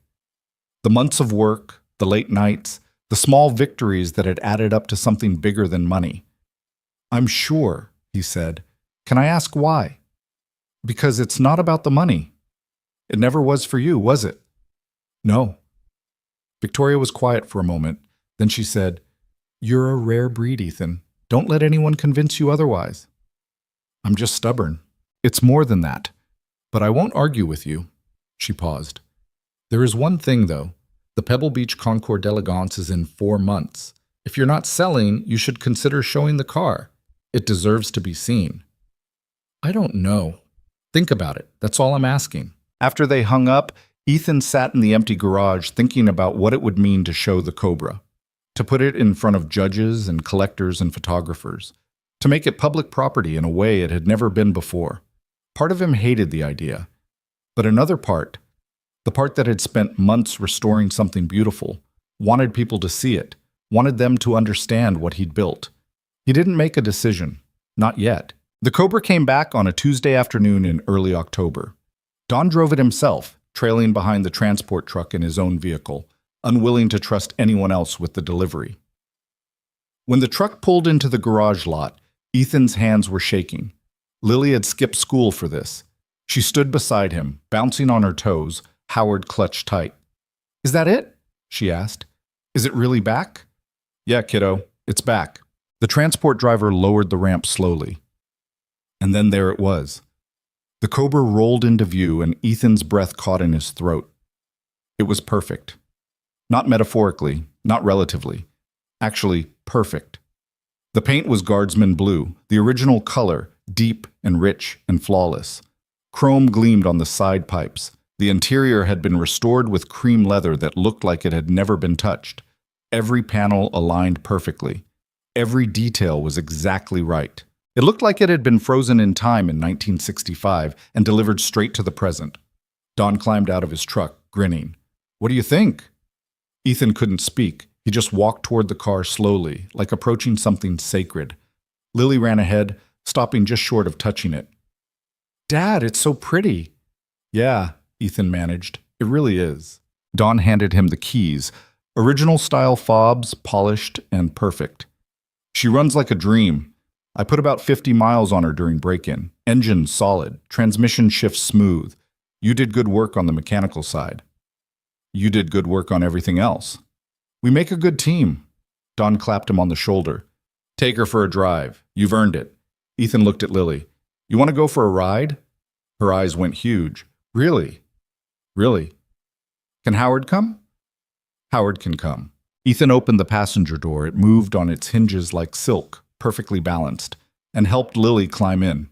The months of work, the late nights, the small victories that had added up to something bigger than money. "I'm sure," he said. "Can I ask why?" "Because it's not about the money. It never was for you, was it?" "No." Victoria was quiet for a moment. Then she said, "You're a rare breed, Ethan. Don't let anyone convince you otherwise." "I'm just stubborn." "It's more than that. But I won't argue with you." She paused. "There is one thing, though. The Pebble Beach Concours d'Elegance is in 4 months. If you're not selling, you should consider showing the car. It deserves to be seen." "I don't know." "Think about it. That's all I'm asking." After they hung up, Ethan sat in the empty garage thinking about what it would mean to show the Cobra, to put it in front of judges and collectors and photographers, to make it public property in a way it had never been before. Part of him hated the idea, but another part, the part that had spent months restoring something beautiful, wanted people to see it, wanted them to understand what he'd built. He didn't make a decision. Not yet. The Cobra came back on a Tuesday afternoon in early October. Don drove it himself, trailing behind the transport truck in his own vehicle, unwilling to trust anyone else with the delivery. When the truck pulled into the garage lot, Ethan's hands were shaking. Lily had skipped school for this. She stood beside him, bouncing on her toes, Howard clutched tight. "Is that it?" she asked. "Is it really back?" "Yeah, kiddo, it's back." The transport driver lowered the ramp slowly. And then there it was. The Cobra rolled into view and Ethan's breath caught in his throat. It was perfect. Not metaphorically, not relatively. Actually, perfect. The paint was Guardsman blue, the original color, deep and rich and flawless. Chrome gleamed on the side pipes. The interior had been restored with cream leather that looked like it had never been touched. Every panel aligned perfectly. Every detail was exactly right. It looked like it had been frozen in time in 1965 and delivered straight to the present. Don climbed out of his truck, grinning. "What do you think?" Ethan couldn't speak. He just walked toward the car slowly, like approaching something sacred. Lily ran ahead, stopping just short of touching it. "Dad, it's so pretty." "Yeah," Ethan managed. "It really is." Don handed him the keys. Original-style fobs, polished and perfect. "She runs like a dream. I put about 50 miles on her during break-in. Engine solid, transmission shifts smooth. You did good work on the mechanical side. You did good work on everything else. We make a good team." Don clapped him on the shoulder. "Take her for a drive. You've earned it." Ethan looked at Lily. "You want to go for a ride?" Her eyes went huge. "Really? Really? Can Howard come?" "Howard can come." Ethan opened the passenger door. It moved on its hinges like silk, perfectly balanced, and helped Lily climb in.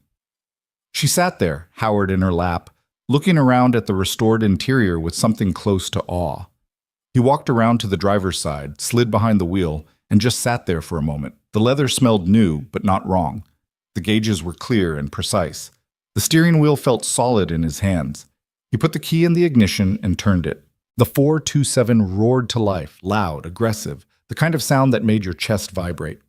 She sat there, Howard in her lap, looking around at the restored interior with something close to awe. He walked around to the driver's side, slid behind the wheel, and just sat there for a moment. The leather smelled new, but not wrong. The gauges were clear and precise. The steering wheel felt solid in his hands. He put the key in the ignition and turned it. The 427 roared to life, loud, aggressive, the kind of sound that made your chest vibrate.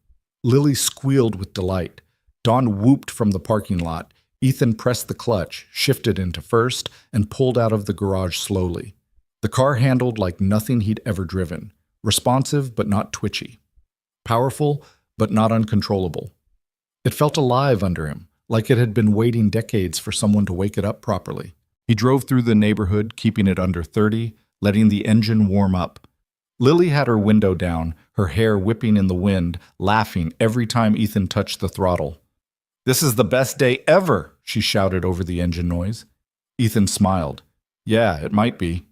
Lily squealed with delight. Don whooped from the parking lot. Ethan pressed the clutch, shifted into first, and pulled out of the garage slowly. The car handled like nothing he'd ever driven, responsive but not twitchy, powerful but not uncontrollable. It felt alive under him, like it had been waiting decades for someone to wake it up properly. He drove through the neighborhood, keeping it under 30, letting the engine warm up. Lily had her window down, her hair whipping in the wind, laughing every time Ethan touched the throttle. "This is the best day ever," she shouted over the engine noise. Ethan smiled. "Yeah, it might be."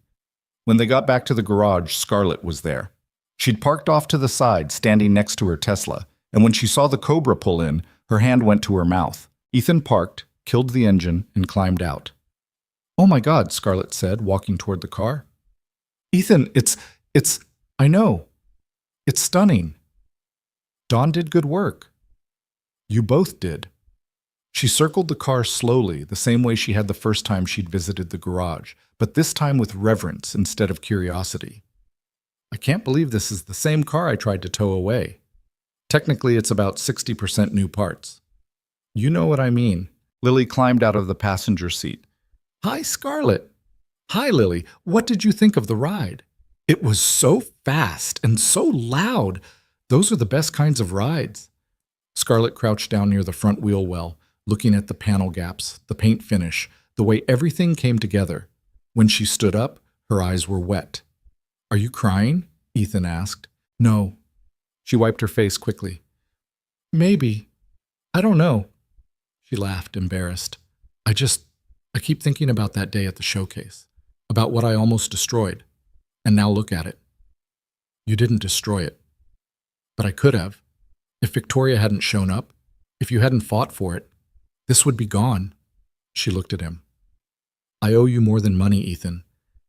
When they got back to the garage, Scarlett was there. She'd parked off to the side, standing next to her Tesla, and when she saw the Cobra pull in, her hand went to her mouth. Ethan parked, killed the engine, and climbed out. "Oh my God," Scarlett said, walking toward the car. "Ethan, I know. It's stunning." "Don did good work." "You both did." She circled the car slowly, the same way she had the first time she'd visited the garage, but this time with reverence instead of curiosity. "I can't believe this is the same car I tried to tow away. Technically, it's about 60% new parts." "You know what I mean." Lily climbed out of the passenger seat. "Hi, Scarlett." "Hi, Lily. What did you think of the ride?" "It was so fast and so loud. Those are the best kinds of rides." Scarlett crouched down near the front wheel well, looking at the panel gaps, the paint finish, the way everything came together. When she stood up, her eyes were wet. "Are you crying?" Ethan asked. "No." She wiped her face quickly. "Maybe. I don't know." She laughed, embarrassed. I keep thinking about that day at the showcase, about what I almost destroyed. And now look at it. You didn't destroy it. But I could have. If Victoria hadn't shown up, if you hadn't fought for it, this would be gone." She looked at him. "I owe you more than money, Ethan.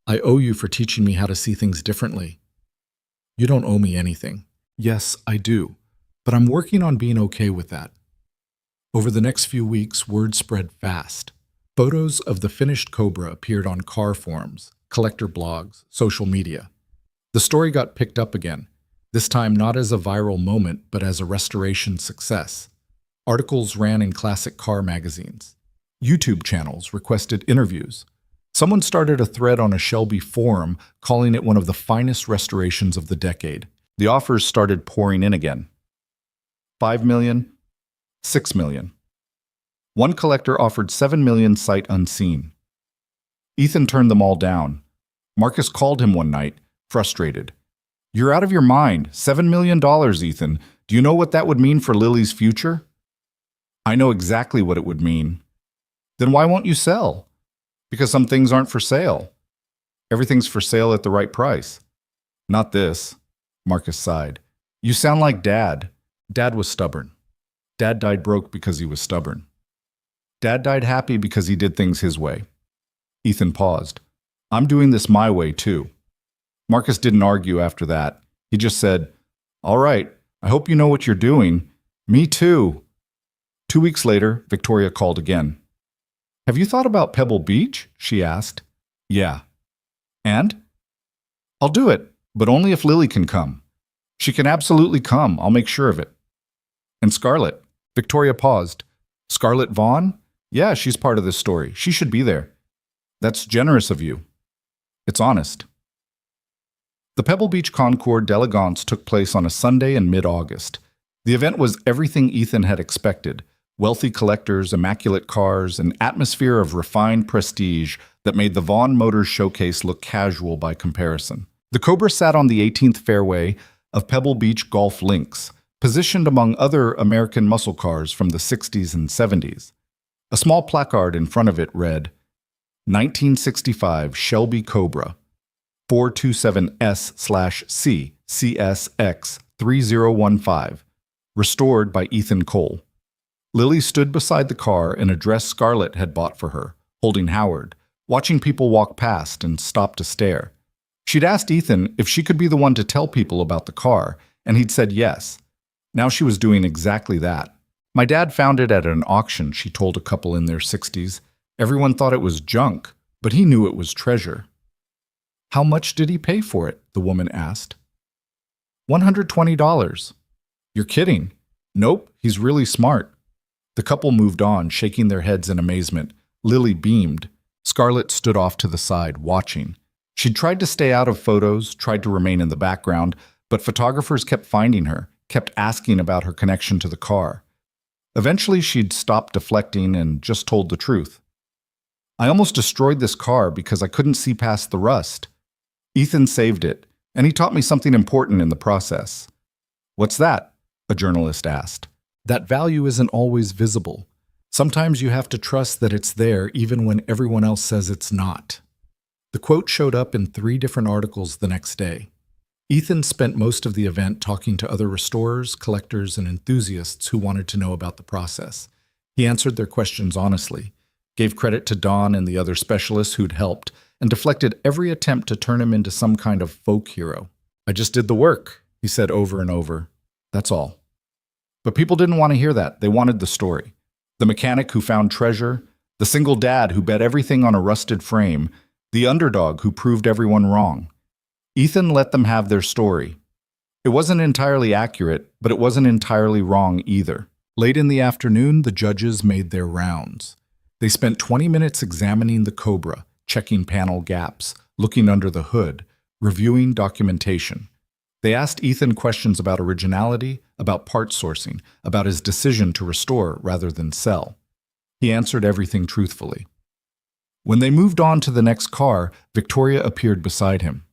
I owe you for teaching me how to see things differently." "You don't owe me anything." "Yes, I do. But I'm working on being okay with that." Over the next few weeks, word spread fast. Photos of the finished Cobra appeared on car forums, collector blogs, social media. The story got picked up again, this time not as a viral moment, but as a restoration success. Articles ran in classic car magazines. YouTube channels requested interviews. Someone started a thread on a Shelby forum calling it one of the finest restorations of the decade. The offers started pouring in again. 5 million, 6 million. One collector offered 7 million sight unseen. Ethan turned them all down. Marcus called him one night, frustrated. "You're out of your mind. $7 million, Ethan. Do you know what that would mean for Lily's future?" "I know exactly what it would mean." "Then why won't you sell?" "Because some things aren't for sale. Everything's for sale at the right price." "Not this," Marcus sighed. You sound like Dad. Dad was stubborn. Dad died broke because he was stubborn. Dad died happy because he did things his way. Ethan paused. I'm doing this my way, too. Marcus didn't argue after that. He just said, All right, I hope you know what you're doing. Me too. 2 weeks later, Victoria called again. Have you thought about Pebble Beach? She asked. Yeah. And? I'll do it, but only if Lily can come. She can absolutely come. I'll make sure of it. And Scarlett? Victoria paused. Scarlett Vaughn? Yeah, she's part of this story. She should be there. That's generous of you. It's honest. The Pebble Beach Concours d'Elegance took place on a Sunday in mid-August. The event was everything Ethan had expected. Wealthy collectors, immaculate cars, an atmosphere of refined prestige that made the Vaughn Motors showcase look casual by comparison. The Cobra sat on the 18th fairway of Pebble Beach Golf Links, positioned among other American muscle cars from the 60s and 70s. A small placard in front of it read, 1965 Shelby Cobra, 427S/C, CSX 3015, restored by Ethan Cole. Lily stood beside the car in a dress Scarlett had bought for her, holding Howard, watching people walk past and stop to stare. She'd asked Ethan if she could be the one to tell people about the car, and he'd said yes. Now she was doing exactly that. My dad found it at an auction, she told a couple in their 60s. Everyone thought it was junk, but he knew it was treasure. How much did he pay for it? The woman asked. $120. You're kidding. Nope, he's really smart. The couple moved on, shaking their heads in amazement. Lily beamed. Scarlett stood off to the side, watching. She'd tried to stay out of photos, tried to remain in the background, but photographers kept finding her, kept asking about her connection to the car. Eventually, she'd stopped deflecting and just told the truth. I almost destroyed this car because I couldn't see past the rust. Ethan saved it, and he taught me something important in the process. What's that? A journalist asked. That value isn't always visible. Sometimes you have to trust that it's there even when everyone else says it's not. The quote showed up in 3 different articles the next day. Ethan spent most of the event talking to other restorers, collectors, and enthusiasts who wanted to know about the process. He answered their questions honestly, gave credit to Don and the other specialists who'd helped, and deflected every attempt to turn him into some kind of folk hero. I just did the work, he said over and over. That's all. But people didn't want to hear that. They wanted the story. The mechanic who found treasure, the single dad who bet everything on a rusted frame, the underdog who proved everyone wrong. Ethan let them have their story. It wasn't entirely accurate, but it wasn't entirely wrong either. Late in the afternoon, the judges made their rounds. They spent 20 minutes examining the Cobra, checking panel gaps, looking under the hood, reviewing documentation. They asked Ethan questions about originality, about part sourcing, about his decision to restore rather than sell. He answered everything truthfully. When they moved on to the next car, Victoria appeared beside him.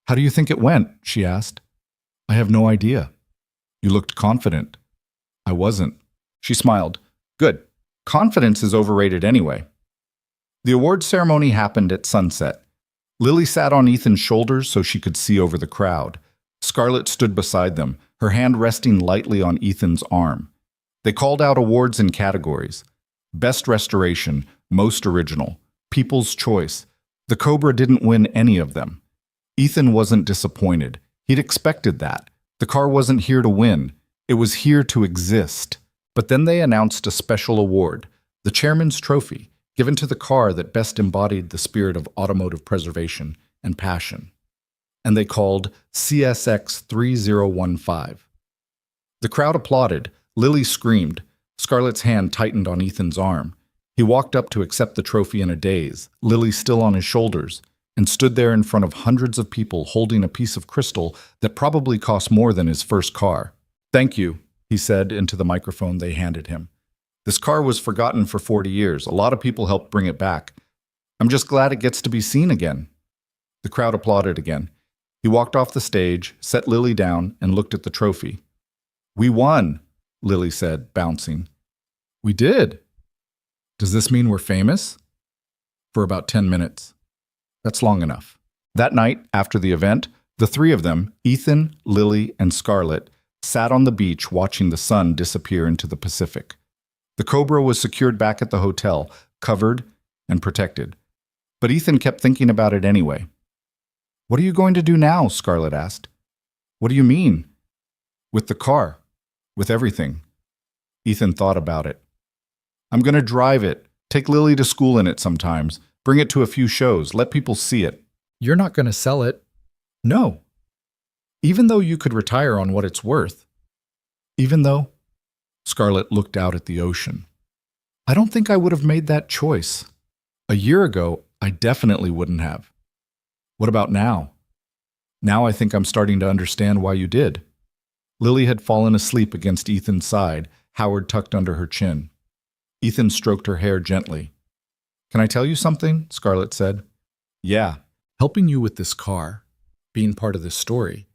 How do you think it went? She asked. I have no idea. You looked confident. I wasn't. She smiled. Good. Confidence is overrated anyway. The award ceremony happened at sunset. Lily sat on Ethan's shoulders so she could see over the crowd. Scarlett stood beside them, her hand resting lightly on Ethan's arm. They called out awards in categories. Best Restoration, Most Original, People's Choice. The Cobra didn't win any of them. Ethan wasn't disappointed. He'd expected that. The car wasn't here to win. It was here to exist. But then they announced a special award, the Chairman's Trophy, given to the car that best embodied the spirit of automotive preservation and passion. And they called CSX 3015. The crowd applauded. Lily screamed. Scarlett's hand tightened on Ethan's arm. He walked up to accept the trophy in a daze, Lily still on his shoulders, and stood there in front of hundreds of people holding a piece of crystal that probably cost more than his first car. Thank you, he said into the microphone they handed him. This car was forgotten for 40 years. A lot of people helped bring it back. I'm just glad it gets to be seen again. The crowd applauded again. He walked off the stage, set Lily down, and looked at the trophy. We won, Lily said, bouncing. We did. Does this mean we're famous? For about 10 minutes. That's long enough. That night, after the event, the 3 of them, Ethan, Lily, and Scarlett, sat on the beach watching the sun disappear into the Pacific. The Cobra was secured back at the hotel, covered and protected. But Ethan kept thinking about it anyway. "What are you going to do now?" Scarlett asked. "What do you mean?" "With the car. With everything." Ethan thought about it. "I'm going to drive it, take Lily to school in it sometimes, bring it to a few shows, let people see it." "You're not going to sell it." "No." "Even though you could retire on what it's worth." "Even though?" Scarlett looked out at the ocean. "I don't think I would have made that choice. A year ago, I definitely wouldn't have." "What about now?" "Now I think I'm starting to understand why you did." Lily had fallen asleep against Ethan's side, Howard tucked under her chin. Ethan stroked her hair gently. "Can I tell you something?" Scarlett said. "Yeah." "Helping you with this car, being part of this story,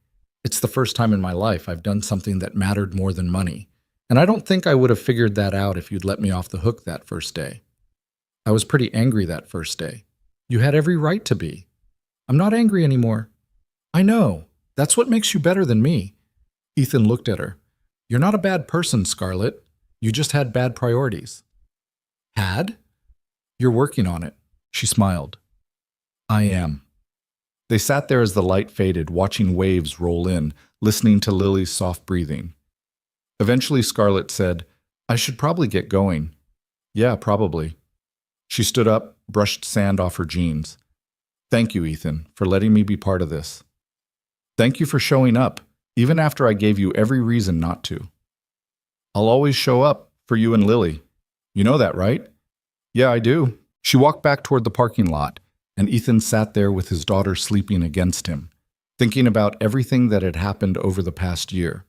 it's the first time in my life I've done something that mattered more than money. And I don't think I would have figured that out if you'd let me off the hook that first day. I was pretty angry that first day. You had every right to be. I'm not angry anymore." "I know. That's what makes you better than me." Ethan looked at her. "You're not a bad person, Scarlett. You just had bad priorities." "Had?" "You're working on it." She smiled. "I am." They sat there as the light faded, watching waves roll in, listening to Lily's soft breathing. Eventually, Scarlett said, "I should probably get going." "Yeah, probably." She stood up, brushed sand off her jeans. "Thank you, Ethan, for letting me be part of this. Thank you for showing up, even after I gave you every reason not to." "I'll always show up for you and Lily. You know that, right?" "Yeah, I do." She walked back toward the parking lot, and Ethan sat there with his daughter sleeping against him, thinking about everything that had happened over the past year.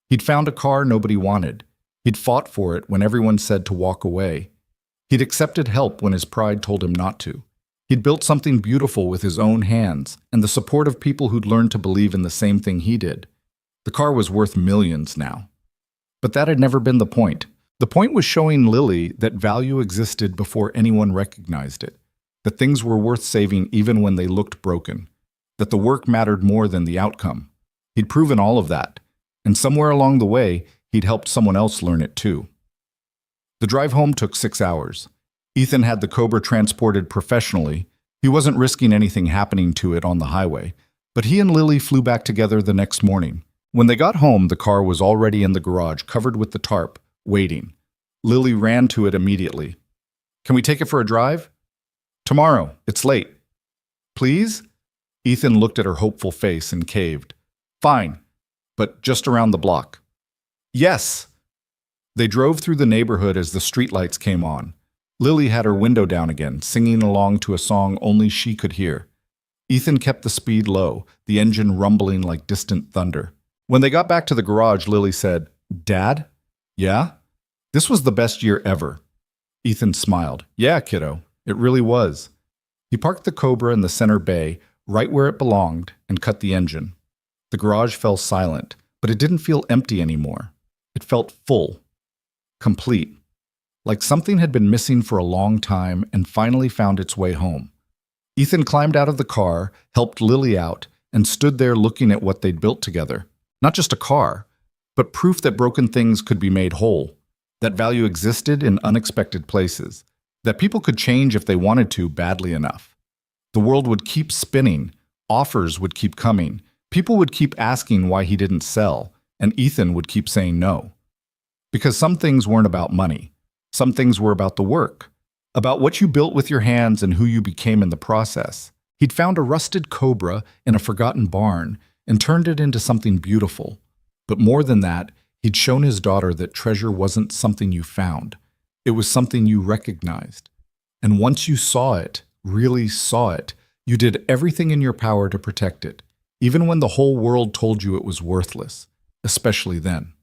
He'd found a car nobody wanted. He'd fought for it when everyone said to walk away. He'd accepted help when his pride told him not to. He'd built something beautiful with his own hands and the support of people who'd learned to believe in the same thing he did. The car was worth millions now. But that had never been the point. The point was showing Lily that value existed before anyone recognized it, that things were worth saving even when they looked broken, that the work mattered more than the outcome. He'd proven all of that, and somewhere along the way, he'd helped someone else learn it too. The drive home took 6 hours. Ethan had the Cobra transported professionally. He wasn't risking anything happening to it on the highway, but he and Lily flew back together the next morning. When they got home, the car was already in the garage, covered with the tarp, waiting. Lily ran to it immediately. "Can we take it for a drive?" "Tomorrow. It's late." "Please?" Ethan looked at her hopeful face and caved. "Fine, but just around the block." "Yes!" They drove through the neighborhood as the streetlights came on. Lily had her window down again, singing along to a song only she could hear. Ethan kept the speed low, the engine rumbling like distant thunder. When they got back to the garage, Lily said, "Dad?" "Yeah?" "This was the best year ever." Ethan smiled. "Yeah, kiddo, it really was." He parked the Cobra in the center bay, right where it belonged, and cut the engine. The garage fell silent, but it didn't feel empty anymore. It felt full, complete, like something had been missing for a long time and finally found its way home. Ethan climbed out of the car, helped Lily out, and stood there looking at what they'd built together. Not just a car, but proof that broken things could be made whole, that value existed in unexpected places, that people could change if they wanted to badly enough. The world would keep spinning, offers would keep coming, people would keep asking why he didn't sell, and Ethan would keep saying no. Because some things weren't about money. Some things were about the work, about what you built with your hands and who you became in the process. He'd found a rusted Cobra in a forgotten barn and turned it into something beautiful. But more than that, he'd shown his daughter that treasure wasn't something you found. It was something you recognized. And once you saw it, really saw it, you did everything in your power to protect it, even when the whole world told you it was worthless, especially then.